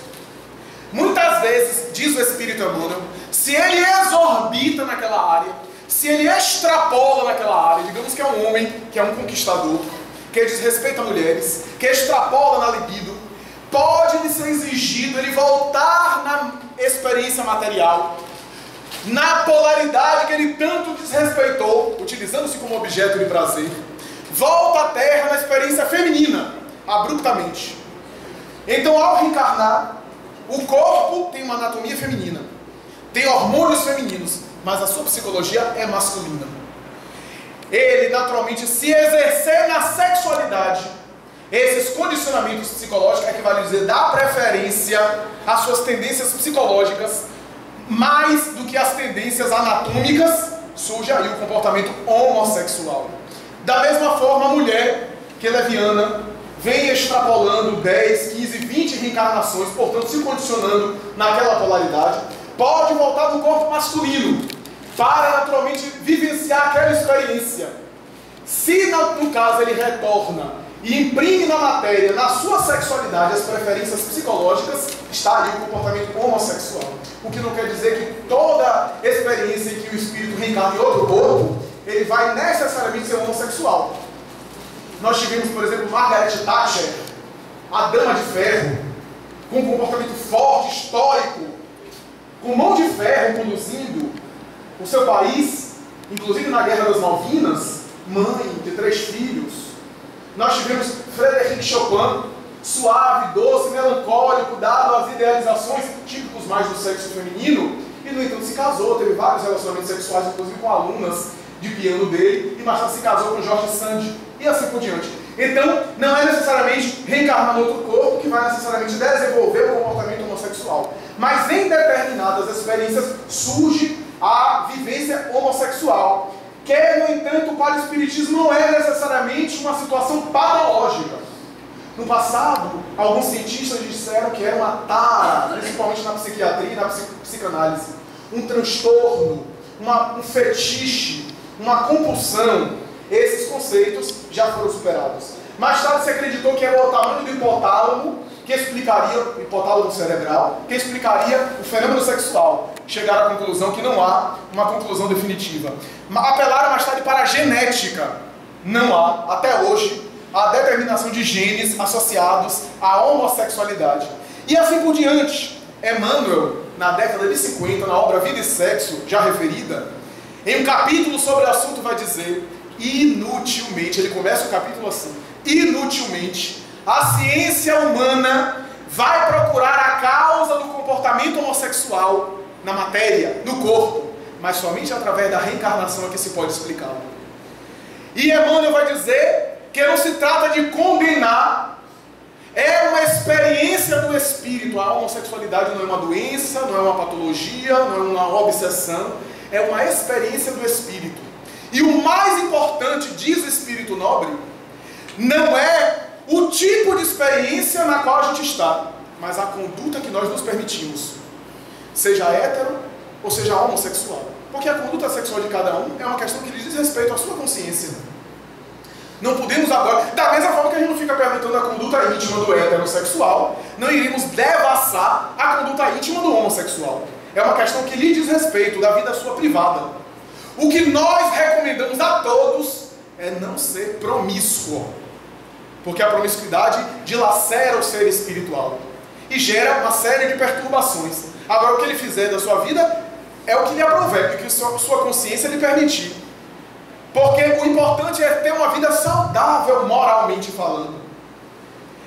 Muitas vezes, diz o Espírito Emmanuel, se ele exorbita naquela área, se ele extrapola naquela área, digamos que é um homem, que é um conquistador, que desrespeita mulheres, que extrapola na libido, pode lhe ser exigido ele voltar na experiência material, na polaridade que ele tanto desrespeitou, utilizando-se como objeto de prazer, volta à Terra na experiência feminina, abruptamente. Então, ao reencarnar, o corpo tem uma anatomia feminina, tem hormônios femininos, mas a sua psicologia é masculina. Ele, naturalmente, se exercer na sexualidade, esses condicionamentos psicológicos é que vale dizer, dá preferência às suas tendências psicológicas, mais do que as tendências anatômicas, surge aí o comportamento homossexual. Da mesma forma, a mulher, que é leviana, vem extrapolando 10, 15, 20 reencarnações, portanto se condicionando naquela polaridade, pode voltar no corpo masculino, para naturalmente vivenciar aquela experiência. Se no caso ele retorna e imprime na matéria, na sua sexualidade, as preferências psicológicas, está ali o comportamento homossexual. O que não quer dizer que toda experiência em que o espírito reencarna em outro corpo, ele vai necessariamente ser homossexual. Nós tivemos, por exemplo, Margaret Thatcher, a Dama de Ferro, com um comportamento forte, histórico, com mão de ferro conduzindo o seu país, inclusive na Guerra das Malvinas, mãe de 3 filhos. Nós tivemos Frédéric Chopin, suave, doce, melancólico, dado às idealizações típicos mais do sexo feminino, e no entanto se casou, teve vários relacionamentos sexuais, inclusive com alunas de piano dele, e mais tarde se casou com Jorge Sand, e assim por diante. Então, não é necessariamente reencarnar no outro corpo que vai necessariamente desenvolver o comportamento homossexual. Mas em determinadas experiências surge a vivência homossexual, que, no entanto, para o Espiritismo não é necessariamente uma situação patológica. No passado, alguns cientistas disseram que era uma tara, principalmente na psiquiatria e na psicanálise, um transtorno, um fetiche, uma compulsão. Esses conceitos já foram superados. Mais tarde se acreditou que era o tamanho do hipotálamo, que explicaria, hipotálamo cerebral, que explicaria o fenômeno sexual. Chegaram à conclusão que não há uma conclusão definitiva. Apelaram mais tarde para a genética. Não há, até hoje, a determinação de genes associados à homossexualidade. E assim por diante. Emmanuel, na década de 50, na obra Vida e Sexo, já referida, em um capítulo sobre o assunto vai dizer, inutilmente, ele começa o capítulo assim, inutilmente, a ciência humana vai procurar a causa do comportamento homossexual na matéria, no corpo, mas somente através da reencarnação é que se pode explicá-lo. E Emmanuel vai dizer que não se trata de condenar, é uma experiência do espírito. A homossexualidade não é uma doença, não é uma patologia, não é uma obsessão, é uma experiência do espírito. E o mais importante, diz o espírito nobre, não é o tipo de experiência na qual a gente está, mas a conduta que nós nos permitimos, seja hétero ou seja homossexual. Porque a conduta sexual de cada um é uma questão que diz respeito à sua consciência. Não podemos agora, da mesma forma que a gente não fica perguntando a conduta íntima do heterossexual, não iríamos devassar a conduta íntima do homossexual. É uma questão que lhe diz respeito da vida sua privada. O que nós recomendamos a todos é não ser promíscuo, porque a promiscuidade dilacera o ser espiritual e gera uma série de perturbações. Agora, o que ele fizer da sua vida é o que lhe aprover, o que sua consciência lhe permitir. Porque o importante é ter uma vida saudável, moralmente falando.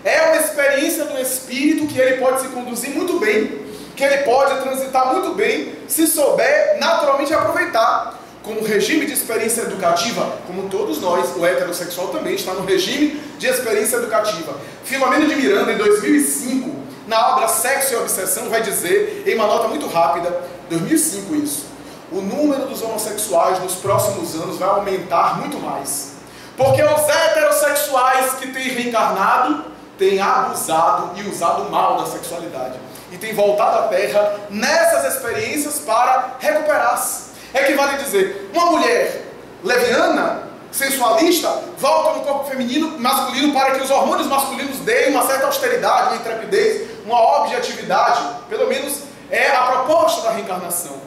É uma experiência do espírito que ele pode se conduzir muito bem, que ele pode transitar muito bem, se souber naturalmente aproveitar. Como regime de experiência educativa, como todos nós, o heterossexual também está no regime de experiência educativa. Filomeno de Miranda, em 2005, na obra Sexo e Obsessão, vai dizer, em uma nota muito rápida, 2005 isso, o número dos homossexuais nos próximos anos vai aumentar muito mais. Porque os heterossexuais que têm reencarnado, têm abusado e usado mal da sexualidade. E têm voltado à Terra nessas experiências para recuperar-se. É que vale dizer, uma mulher leviana sensualista, volta no corpo feminino, masculino, para que os hormônios masculinos deem uma certa austeridade, uma intrepidez, uma objetividade. Pelo menos é a proposta da reencarnação.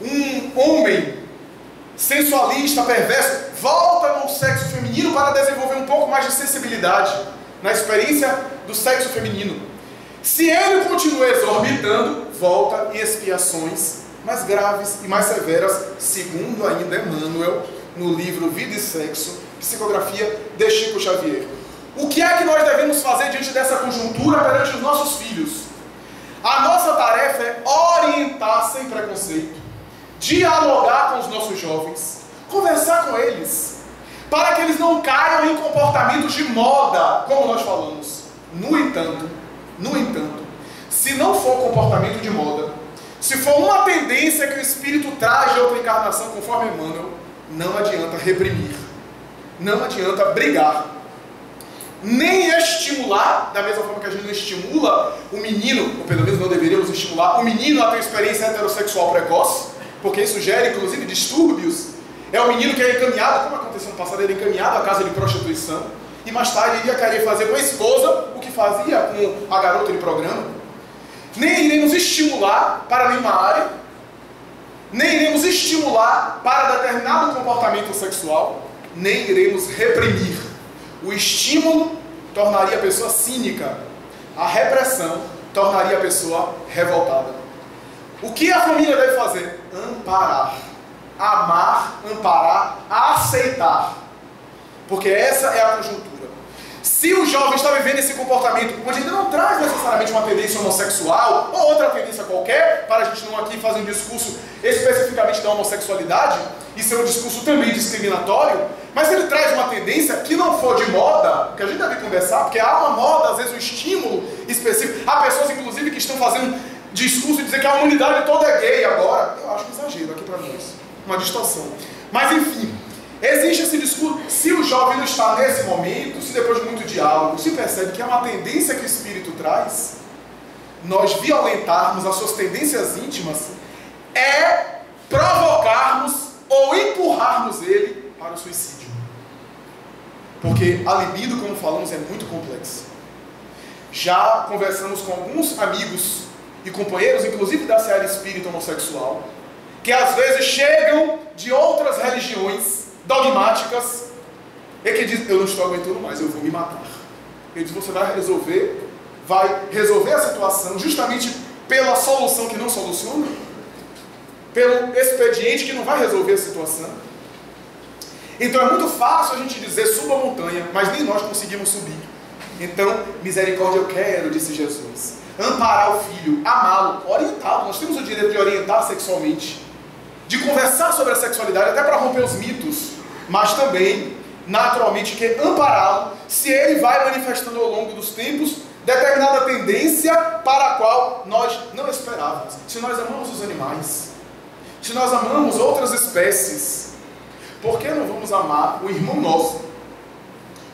Um homem sensualista, perverso, volta no sexo feminino para desenvolver um pouco mais de sensibilidade na experiência do sexo feminino. Se ele continua exorbitando, volta em expiações mais graves e mais severas, segundo ainda Emmanuel, no livro Vida e Sexo, psicografia de Chico Xavier. O que é que nós devemos fazer diante dessa conjuntura perante os nossos filhos? A nossa tarefa é orientar sem preconceito, dialogar com os nossos jovens, conversar com eles, para que eles não caiam em comportamentos de moda, como nós falamos. No entanto, se não for comportamento de moda, se for uma tendência que o Espírito traz de outra encarnação, conforme Emmanuel, não adianta reprimir, não adianta brigar, nem estimular, da mesma forma que a gente não estimula o menino, ou pelo menos não deveríamos estimular o menino a ter experiência heterossexual precoce, porque isso gera inclusive distúrbios. É o menino que é encaminhado, como aconteceu no passado, ele é encaminhado à casa de prostituição, e mais tarde ele ia querer fazer com a esposa o que fazia com a garota de programa. Nem iremos estimular para nenhuma área, nem iremos estimular para determinado comportamento sexual, nem iremos reprimir. O estímulo tornaria a pessoa cínica, a repressão tornaria a pessoa revoltada. O que a família deve fazer? Amparar, amar, amparar, aceitar, porque essa é a conjuntura. Se o jovem está vivendo esse comportamento, onde ele não traz necessariamente uma tendência homossexual ou outra tendência qualquer, para a gente não aqui fazer um discurso especificamente da homossexualidade, e ser um discurso também discriminatório, mas ele traz uma tendência que não for de moda, que a gente deve conversar, porque há uma moda, às vezes um estímulo específico, há pessoas inclusive que estão fazendo discurso de dizer que a humanidade toda é gay agora. Eu acho um exagero aqui para nós, uma distorção. Mas enfim, existe esse discurso. Se o jovem não está nesse momento, se depois de muito diálogo se percebe que é uma tendência que o Espírito traz, nós violentarmos as suas tendências íntimas é provocarmos ou empurrarmos ele para o suicídio. Porque a libido, como falamos, é muito complexa. Já conversamos com alguns amigos e companheiros, inclusive da seara espírita homossexual, que às vezes chegam de outras religiões dogmáticas e que dizem: eu não estou aguentando mais, eu vou me matar. Ele diz: você vai resolver a situação justamente pela solução que não soluciona, pelo expediente que não vai resolver a situação. Então é muito fácil a gente dizer: suba a montanha, mas nem nós conseguimos subir. Então, misericórdia eu quero, disse Jesus. Amparar o filho, amá-lo, orientá-lo. Nós temos o direito de orientar sexualmente, de conversar sobre a sexualidade, até para romper os mitos, mas também, naturalmente, que ampará-lo se ele vai manifestando ao longo dos tempos determinada tendência para a qual nós não esperávamos. Se nós amamos os animais, se nós amamos outras espécies, por que não vamos amar o irmão nosso,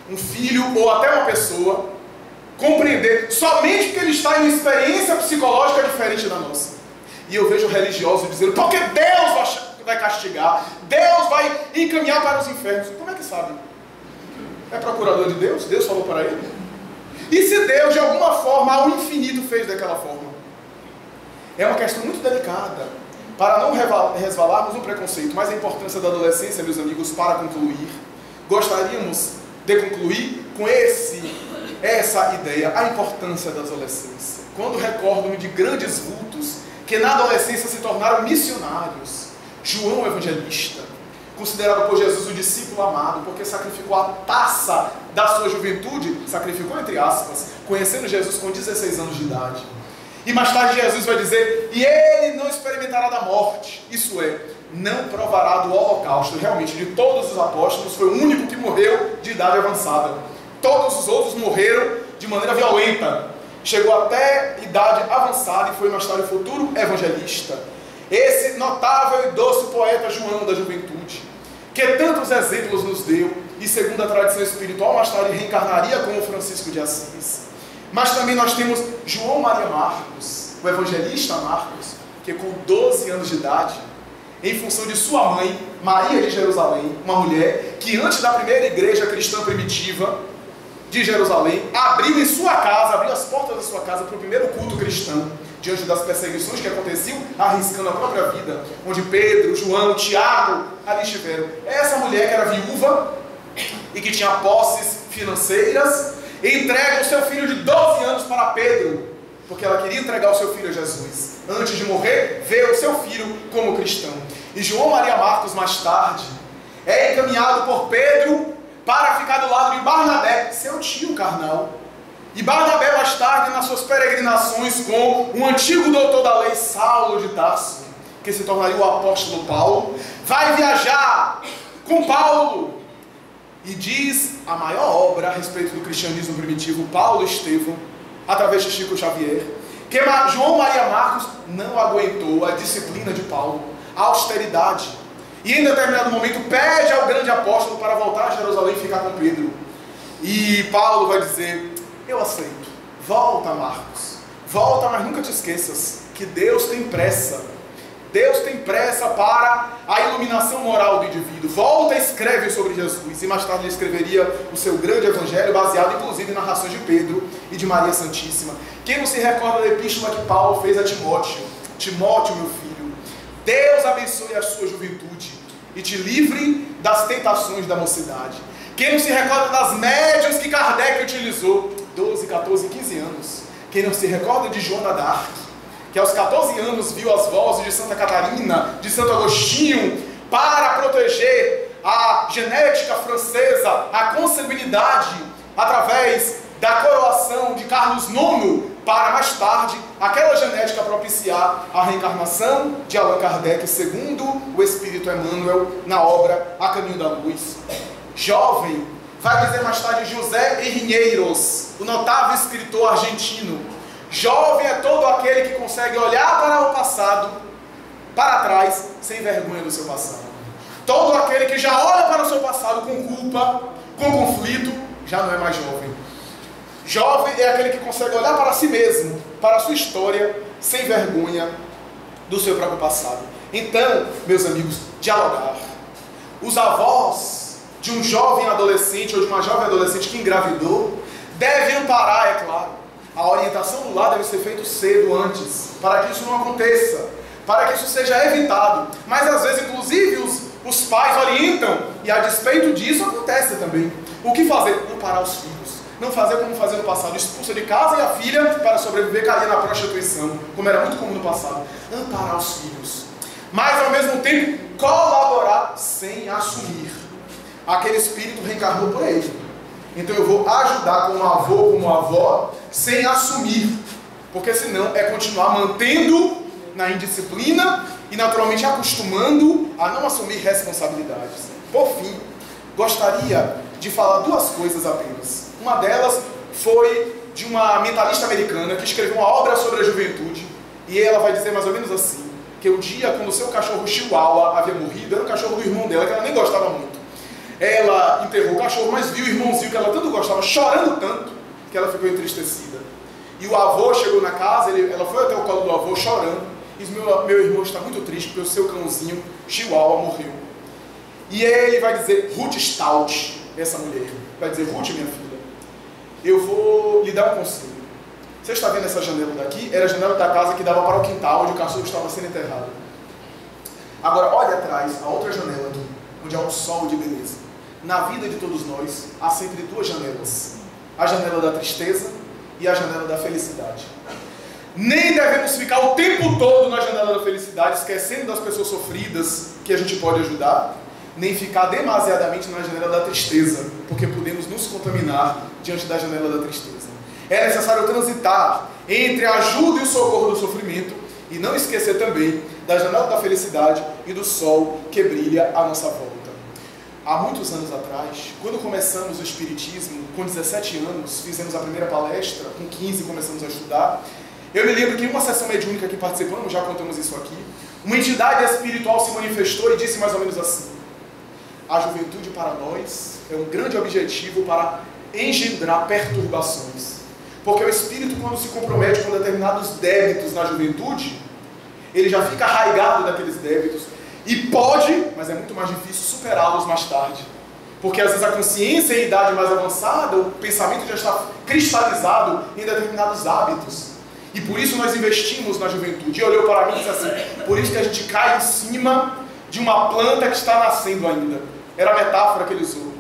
um filho ou até uma pessoa, compreender somente porque ele está em uma experiência psicológica diferente da nossa? E eu vejo religiosos dizendo: porque Deus vai castigar, Deus vai encaminhar para os infernos. Como é que sabe? É procurador de Deus? Deus falou para ele? E se Deus de alguma forma ao infinito fez daquela forma? É uma questão muito delicada, para não resvalarmos no preconceito. Mas a importância da adolescência, meus amigos, para concluir, gostaríamos de concluir com essa ideia, a importância da adolescência. Quando recordo-me de grandes vultos que na adolescência se tornaram missionários. João Evangelista, considerado por Jesus o discípulo amado, porque sacrificou a taça da sua juventude, sacrificou entre aspas, conhecendo Jesus com 16 anos de idade. E mais tarde Jesus vai dizer: e ele não experimentará da morte, isso é, não provará do holocausto. Realmente, de todos os apóstolos, foi o único que morreu de idade avançada. Todos os outros morreram de maneira violenta. Chegou até idade avançada e foi mais tarde o futuro evangelista. Esse notável e doce poeta João da juventude, que tantos exemplos nos deu, e segundo a tradição espiritual, mais tarde reencarnaria como Francisco de Assis. Mas também nós temos João Maria Marcos, o evangelista Marcos, que com 12 anos de idade, em função de sua mãe, Maria de Jerusalém, uma mulher que antes da primeira igreja cristã primitiva de Jerusalém, abriu as portas da sua casa para o primeiro culto cristão, diante das perseguições que aconteciam, arriscando a própria vida, onde Pedro, João, Tiago ali estiveram. Essa mulher que era viúva e que tinha posses financeiras, entrega o seu filho de 12 anos para Pedro, porque ela queria entregar o seu filho a Jesus. Antes de morrer, vê o seu filho como cristão. E João Maria Marcos, mais tarde, é encaminhado por Pedro para ficar do lado de Barnabé, seu tio carnal. E Barnabé, mais tarde, nas suas peregrinações com um antigo doutor da lei, Saulo de Tarso, que se tornaria o apóstolo Paulo, vai viajar com Paulo e diz a maior obra a respeito do cristianismo primitivo, Paulo Estevão, através de Chico Xavier, que João Maria Marcos não aguentou a disciplina de Paulo, a austeridade, e em determinado momento pede ao grande apóstolo para voltar a Jerusalém e ficar com Pedro. E Paulo vai dizer: eu aceito, volta Marcos, volta, mas nunca te esqueças que Deus tem pressa. Deus tem pressa para a iluminação moral do indivíduo. Volta e escreve sobre Jesus. E mais tarde ele escreveria o seu grande evangelho, baseado inclusive em narrações de Pedro e de Maria Santíssima. Quem não se recorda da epístola que Paulo fez a Timóteo? Timóteo, meu filho, Deus abençoe a sua juventude e te livre das tentações da mocidade. Quem não se recorda das médiuns que Kardec utilizou? 12, 14, 15 anos. Quem não se recorda de Joana d'Arc, que aos 14 anos viu as vozes de Santa Catarina, de Santo Agostinho, para proteger a genética francesa, a consanguinidade, através da coroação de Carlos IX, para mais tarde, aquela genética propiciar a reencarnação de Allan Kardec, segundo o Espírito Emmanuel, na obra A Caminho da Luz. Jovem, vai dizer mais tarde José Herrinheiros, o notável escritor argentino. Jovem é todo aquele que consegue olhar para o passado, para trás, sem vergonha do seu passado. Todo aquele que já olha para o seu passado com culpa, com conflito, já não é mais jovem. Jovem é aquele que consegue olhar para si mesmo, para a sua história, sem vergonha do seu próprio passado. Então, meus amigos, dialogar. Os avós de um jovem adolescente ou de uma jovem adolescente que engravidou devem amparar, é claro. A orientação do lar deve ser feita cedo antes, para que isso não aconteça, para que isso seja evitado. Mas às vezes, inclusive, os pais orientam, e a despeito disso acontece também. O que fazer? Amparar os filhos. Não fazer como fazia no passado, expulsa de casa e a filha, para sobreviver, caía na prostituição, como era muito comum no passado. Amparar os filhos. Mas, ao mesmo tempo, colaborar sem assumir. Aquele espírito reencarnou por ele. Então eu vou ajudar como avô, como avó, sem assumir. Porque senão é continuar mantendo na indisciplina e naturalmente acostumando a não assumir responsabilidades. Por fim, gostaria de falar duas coisas apenas. Uma delas foi de uma mentalista americana que escreveu uma obra sobre a juventude. E ela vai dizer mais ou menos assim, que o dia quando o seu cachorro Chihuahua havia morrido, era o cachorro do irmão dela, que ela nem gostava muito. Ela enterrou o cachorro, mas viu o irmãozinho que ela tanto gostava, chorando tanto, que ela ficou entristecida. E o avô chegou na casa, ela foi até o colo do avô chorando, e disse: meu irmão está muito triste porque o seu cãozinho Chihuahua morreu. E ele vai dizer: Ruth Stout, essa mulher, vai dizer: Ruth, minha filha, eu vou lhe dar um conselho. Você está vendo essa janela daqui? Era a janela da casa que dava para o quintal, onde o cachorro estava sendo enterrado. Agora, olha atrás, a outra janela aqui, onde há um sol de beleza. Na vida de todos nós, há sempre duas janelas. A janela da tristeza e a janela da felicidade. Nem devemos ficar o tempo todo na janela da felicidade, esquecendo das pessoas sofridas que a gente pode ajudar, nem ficar demasiadamente na janela da tristeza, porque podemos nos contaminar diante da janela da tristeza. É necessário transitar entre a ajuda e o socorro do sofrimento e não esquecer também da janela da felicidade e do sol que brilha à nossa volta. Há muitos anos atrás, quando começamos o Espiritismo, com 17 anos, fizemos a primeira palestra, com 15 começamos a estudar. Eu me lembro que em uma sessão mediúnica que participamos, já contamos isso aqui, uma entidade espiritual se manifestou e disse mais ou menos assim: a juventude para nós é um grande objetivo para engendrar perturbações. Porque o espírito, quando se compromete com determinados débitos na juventude, ele já fica arraigado daqueles débitos, E pode, mas é muito mais difícil superá-los mais tarde. Porque às vezes a consciência em idade mais avançada, o pensamento já está cristalizado em determinados hábitos. E por isso nós investimos na juventude. E olhou para mim e disse assim, por isso que a gente cai em cima de uma planta que está nascendo ainda. Era a metáfora que ele usou.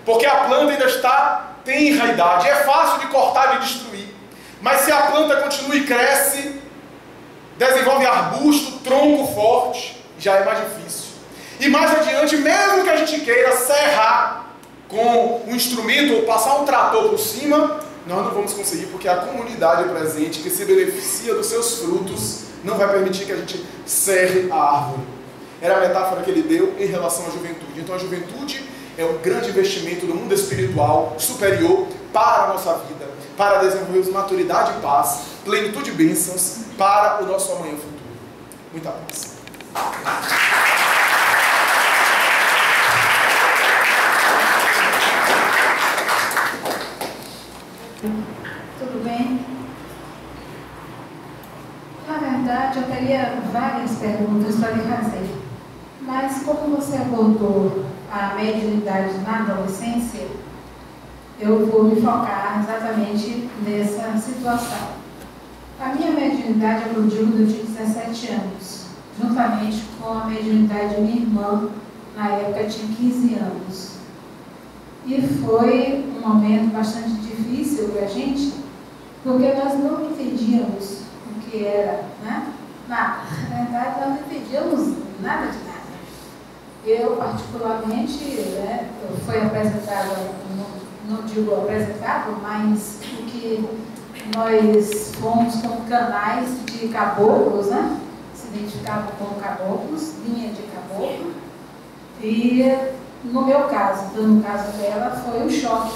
Porque a planta ainda está tenra idade. É fácil de cortar e de destruir. Mas se a planta continua e cresce, desenvolve arbusto, tronco forte, já é mais difícil. E mais adiante, mesmo que a gente queira serrar com um instrumento ou passar um trator por cima, nós não vamos conseguir, porque a comunidade presente que se beneficia dos seus frutos não vai permitir que a gente serre a árvore. Era a metáfora que ele deu em relação à juventude. Então a juventude é um grande investimento do mundo espiritual superior para a nossa vida, para desenvolvermos maturidade e paz, plenitude e bênçãos para o nosso amanhã futuro. Muita paz. Tudo bem? Na verdade, eu teria várias perguntas para lhe fazer. Mas como você abordou a mediunidade na adolescência, eu vou me focar exatamente nessa situação. A minha mediunidade eclodiu quando eu tinha 17 anos, juntamente com a mediunidade de minha irmã, na época tinha 15 anos. E foi um momento bastante difícil para a gente, porque nós não entendíamos o que era, né? Nada. Na verdade, nós não entendíamos nada de nada. Eu, particularmente, né, foi apresentado, não digo apresentado, mas o que nós fomos como canais de caboclos, né? Se identificavam como caboclos, linha de caboclo. E no meu caso, no caso dela, foi um choque,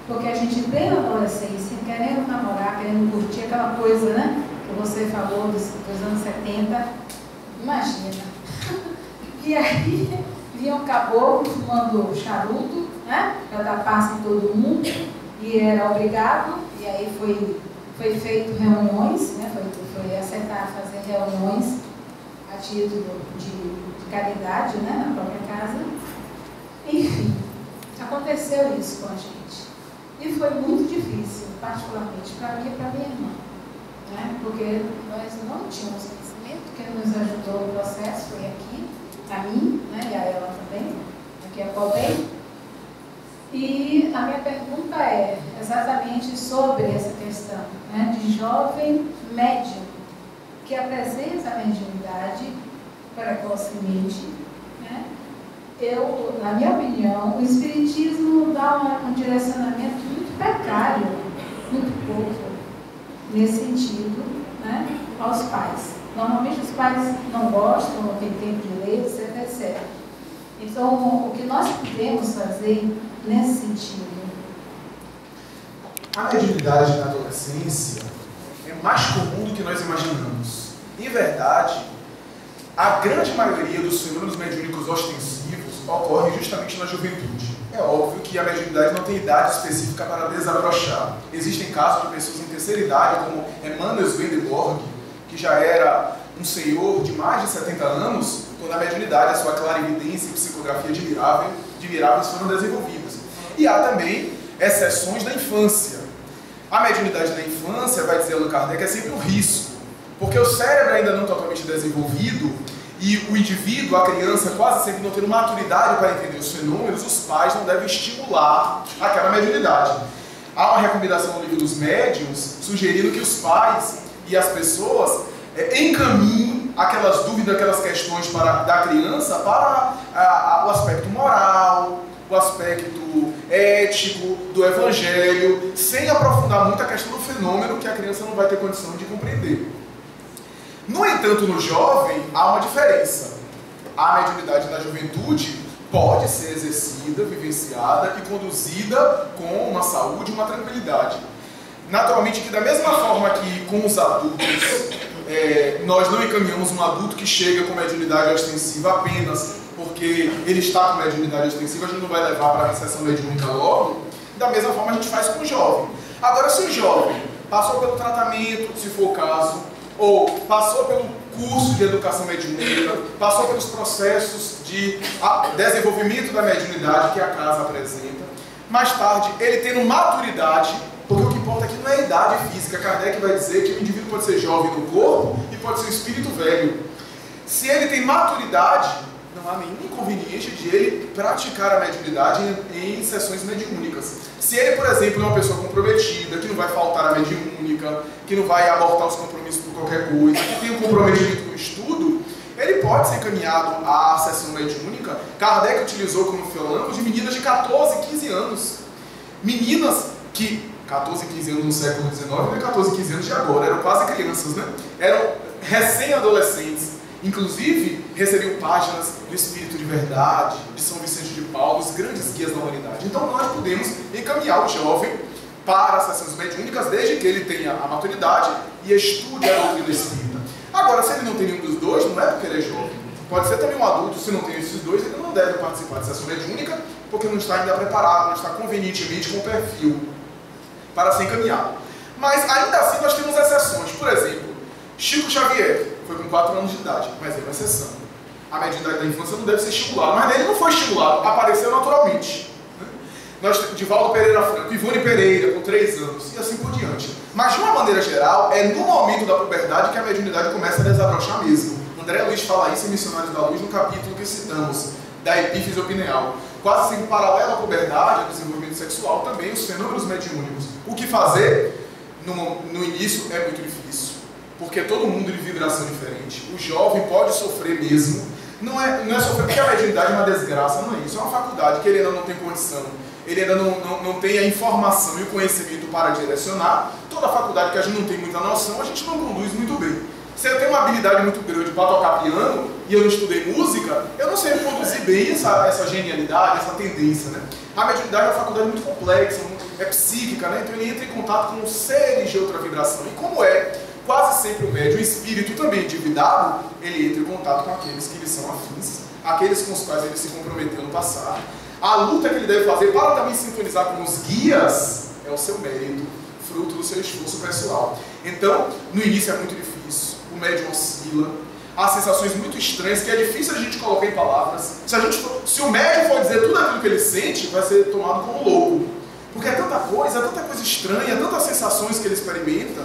porque a gente, em plena adolescência, querendo namorar, querendo curtir aquela coisa, né, que você falou dos anos 70, imagina. E aí, vinha um caboclo fumando charuto, né, para dar paz em todo mundo, e era obrigado, e aí foi feito reuniões, né, foi acertar fazer reuniões a título de caridade, né, na própria casa. Enfim, aconteceu isso com a gente. E foi muito difícil, particularmente para mim e para minha irmã, né? Porque nós não tínhamos conhecimento. Quem nos ajudou no processo foi aqui, a mim, né? E a ela também, aqui a Colbem. E a minha pergunta é exatamente sobre essa questão, né, de jovem médium que apresenta a mediunidade precocemente, né? Na minha opinião, o Espiritismo dá um direcionamento muito precário, muito pouco, nesse sentido, né, aos pais. Normalmente os pais não gostam, não têm tempo de ler, etc, etc. Então, o que nós podemos fazer nesse sentido? A mediunidade na adolescência é mais comum do que nós imaginamos. Em verdade, a grande maioria dos fenômenos mediúnicos ostensivos ocorre justamente na juventude. É óbvio que a mediunidade não tem idade específica para desabrochar. Existem casos de pessoas em terceira idade, como Emanuel Swedenborg, que já era um senhor de mais de 70 anos, quando a mediunidade, a sua clarividência e psicografia admiráveis foram desenvolvidas. E há também exceções da infância. A mediunidade da infância, vai dizer Allan Kardec, é sempre um risco, porque o cérebro ainda não totalmente desenvolvido e o indivíduo, a criança, quase sempre não tendo maturidade para entender os fenômenos, os pais não devem estimular aquela mediunidade. Há uma recomendação no livro dos médiuns sugerindo que os pais e as pessoas encaminhem aquelas dúvidas, aquelas questões da criança para o aspecto moral, o aspecto ético do evangelho, sem aprofundar muito a questão do fenômeno que a criança não vai ter condição de compreender. No entanto, no jovem, há uma diferença. A mediunidade na juventude pode ser exercida, vivenciada e conduzida com uma saúde e uma tranquilidade. Naturalmente que da mesma forma que com os adultos, nós não encaminhamos um adulto que chega com mediunidade ostensiva apenas porque ele está com mediunidade ostensiva, a gente não vai levar para a recessão mediúnica logo, da mesma forma a gente faz com o jovem. Agora, se o jovem passou pelo tratamento, se for o caso, ou passou pelo curso de educação mediúnica, passou pelos processos de desenvolvimento da mediunidade que a casa apresenta. Mais tarde, ele tendo maturidade, porque o que importa aqui não é a idade física. Kardec vai dizer que o indivíduo pode ser jovem no corpo e pode ser um espírito velho. Se ele tem maturidade, não há nenhum inconveniente de ele praticar a mediunidade em sessões mediúnicas. Se ele, por exemplo, é uma pessoa comprometida, que não vai faltar a mediúnica, que não vai abortar os compromissos por qualquer coisa, que tem um comprometimento com o estudo, ele pode ser encaminhado à sessão mediúnica. Kardec utilizou, como falamos, de meninas de 14, 15 anos. Meninas que, 14, 15 anos no século XIX, não é 14, 15 anos de agora, eram quase crianças, né? Eram recém-adolescentes. Inclusive, recebiam páginas do Espírito de Verdade, de São Vicente de Paulo, os grandes guias da humanidade. Então nós podemos encaminhar o jovem para as sessões mediúnicas, desde que ele tenha a maturidade e estude a doutrina espírita. Agora, se ele não tem nenhum dos dois, não é porque ele é jovem. Pode ser também um adulto, se não tem esses dois, ele não deve participar de sessão mediúnica, porque não está ainda preparado, não está convenientemente com o perfil para ser encaminhado. Mas ainda assim nós temos exceções. Por exemplo, Chico Xavier foi com 4 anos de idade, mas é uma exceção. A mediunidade da infância não deve ser estimulada, mas ele não foi estimulado, apareceu naturalmente. Nós, Divaldo Pereira Franco, Ivone Pereira, com 3 anos, e assim por diante. Mas, de uma maneira geral, é no momento da puberdade que a mediunidade começa a desabrochar mesmo. André Luiz fala isso em Missionários da Luz, no capítulo que citamos, da epífise opineal. Quase sempre paralelo à puberdade, ao desenvolvimento sexual, também os fenômenos mediúnicos. O que fazer no início é muito difícil, porque todo mundo de vibração diferente. O jovem pode sofrer mesmo. Não é sofrer porque a mediunidade é uma desgraça, não é isso. É uma faculdade que ele ainda não tem condição, ele ainda não tem a informação e o conhecimento para direcionar. Toda faculdade que a gente não tem muita noção, a gente não conduz muito bem. Se eu tenho uma habilidade muito grande para tocar piano e eu não estudei música, eu não sei conduzir bem essa genialidade, essa tendência, né? A mediunidade é uma faculdade muito complexa, é psíquica, né? Então ele entra em contato com seres de outra vibração. E como é quase sempre o médium, o espírito também endividado, ele entra em contato com aqueles que lhe são afins, aqueles com os quais ele se comprometeu no passado. A luta que ele deve fazer para também sintonizar com os guias é o seu mérito, fruto do seu esforço pessoal. Então, no início é muito difícil, o médium oscila, há sensações muito estranhas que é difícil a gente colocar em palavras. Se o médium for dizer tudo aquilo que ele sente, vai ser tomado como louco. Porque é tanta coisa estranha, tantas sensações que ele experimenta,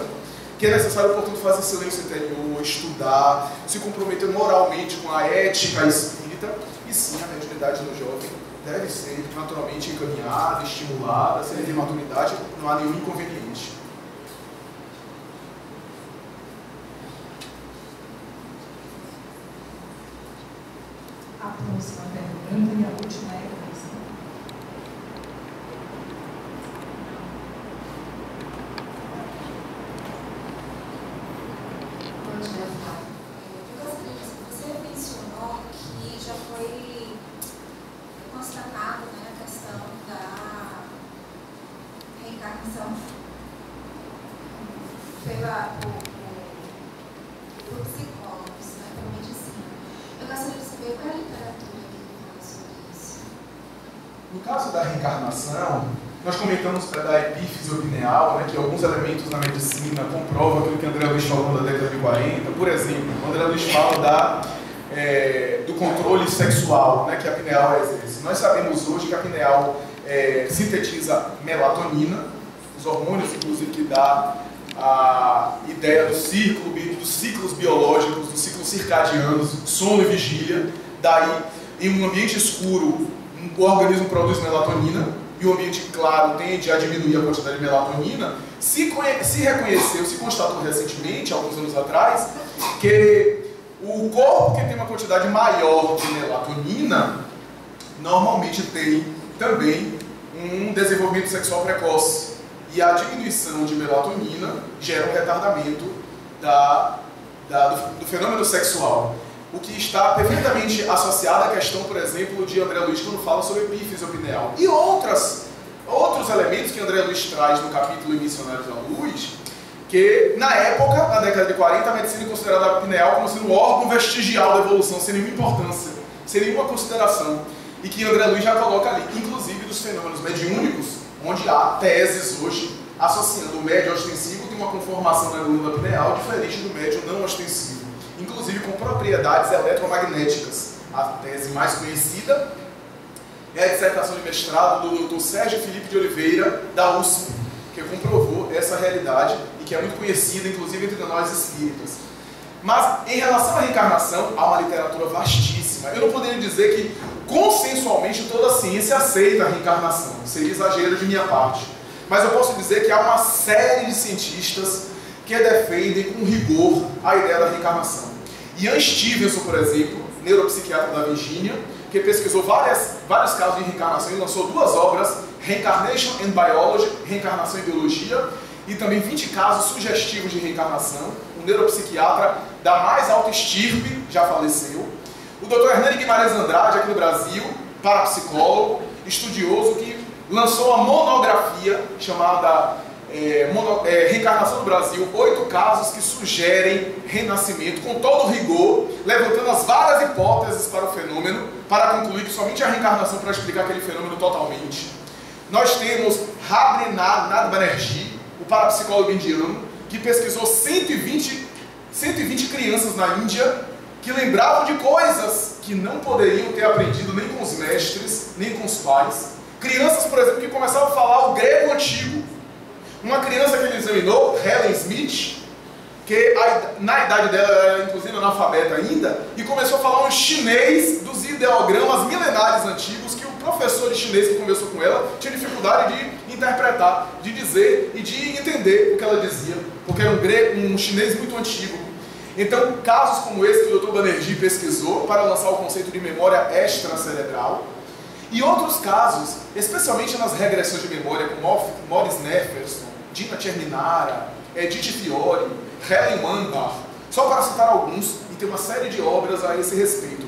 que é necessário, portanto, fazer silêncio interior, estudar, se comprometer moralmente com a ética espírita. E sim, a mediunidade no jovem deve ser naturalmente encaminhada, estimulada. Se ele tem maturidade, não há nenhum inconveniente. A próxima pergunta e a última é essa. Você mencionou que já foi constatado, né, a questão da reencarnação por psicólogos, né, pela medicina. Eu gostaria de saber qual é a literatura que fala sobre isso. No caso da reencarnação, nós comentamos da epífise opineal, né, que alguns elementos na medicina comprovam aquilo que André Luiz falou na década de 40. Por exemplo, André Luiz fala do controle sexual, né, que a pineal exerce. Nós sabemos hoje que a pineal sintetiza melatonina, os hormônios, inclusive, que dá a ideia dos ciclos biológicos, dos ciclos circadianos, sono e vigília. Daí, em um ambiente escuro, o organismo produz melatonina, e o ambiente claro tende a diminuir a quantidade de melatonina. Se reconheceu, se constatou recentemente, alguns anos atrás, que o corpo que tem uma quantidade maior de melatonina, normalmente tem também um desenvolvimento sexual precoce. E a diminuição de melatonina gera um retardamento do fenômeno sexual. O que está perfeitamente associado à questão, por exemplo, de André Luiz, quando fala sobre epífise opineal. E outros elementos que André Luiz traz no capítulo em Missionários da Luz, que na época, na década de 40, a medicina considerava a pineal como sendo um órgão vestigial da evolução, sem nenhuma importância, sem nenhuma consideração. E que André Luiz já coloca ali, inclusive dos fenômenos mediúnicos, onde há teses hoje associando o médio ostensivo tem uma conformação na glândula pineal diferente do médio não ostensivo. inclusive com propriedades eletromagnéticas. A tese mais conhecida é a dissertação de mestrado do Dr. Sérgio Felipe de Oliveira, da USP, que comprovou essa realidade e que é muito conhecida, inclusive, entre nós espíritas. Mas, em relação à reencarnação, há uma literatura vastíssima. Eu não poderia dizer que, consensualmente, toda a ciência aceita a reencarnação. Seria exagero de minha parte. Mas eu posso dizer que há uma série de cientistas que defendem com rigor a ideia da reencarnação. Ian Stevenson, por exemplo, neuropsiquiatra da Virgínia, que pesquisou vários casos de reencarnação e lançou 2 obras, Reincarnation and Biology, Reencarnação e Biologia, e também 20 casos sugestivos de reencarnação. Um neuropsiquiatra da mais alta estirpe, já faleceu. O Dr. Hernani Guimarães Andrade, aqui no Brasil, parapsicólogo, estudioso, que lançou uma monografia chamada Reencarnação do Brasil, 8 casos que sugerem renascimento, com todo o rigor, levantando as várias hipóteses para o fenômeno, para concluir que somente a reencarnação para explicar aquele fenômeno totalmente. Nós temos Rabindranath Banerjee, o parapsicólogo indiano, que pesquisou 120 crianças na Índia que lembravam de coisas que não poderiam ter aprendido nem com os mestres, nem com os pais. Crianças, por exemplo, que começavam a falar o grego antigo. Uma criança que ele examinou, Helen Smith, que na idade dela era inclusive analfabeta ainda, e começou a falar um chinês dos ideogramas milenares antigos que o professor de chinês que conversou com ela tinha dificuldade de interpretar, de dizer e de entender o que ela dizia, porque era um chinês muito antigo. Então, casos como esse que o Dr. Banerjee pesquisou para lançar o conceito de memória extracerebral, e outros casos, especialmente nas regressões de memória, como Maurice Nefferson, Dina Cerminara, Edith Fiore, Helen Wambach, só para citar alguns, e tem uma série de obras a esse respeito.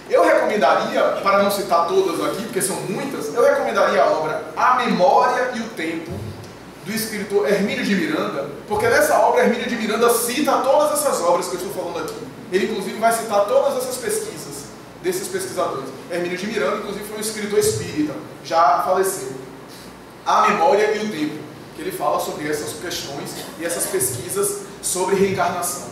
Eu recomendaria, para não citar todas aqui, porque são muitas, eu recomendaria a obra A Memória e o Tempo, do escritor Hermínio de Miranda, porque nessa obra Hermínio de Miranda cita todas essas obras que eu estou falando aqui. Ele, inclusive, vai citar todas essas pesquisas desses pesquisadores. Hermínio de Miranda, inclusive, foi um escritor espírita, já faleceu. A Memória e o Tempo, que ele fala sobre essas questões e essas pesquisas sobre reencarnação.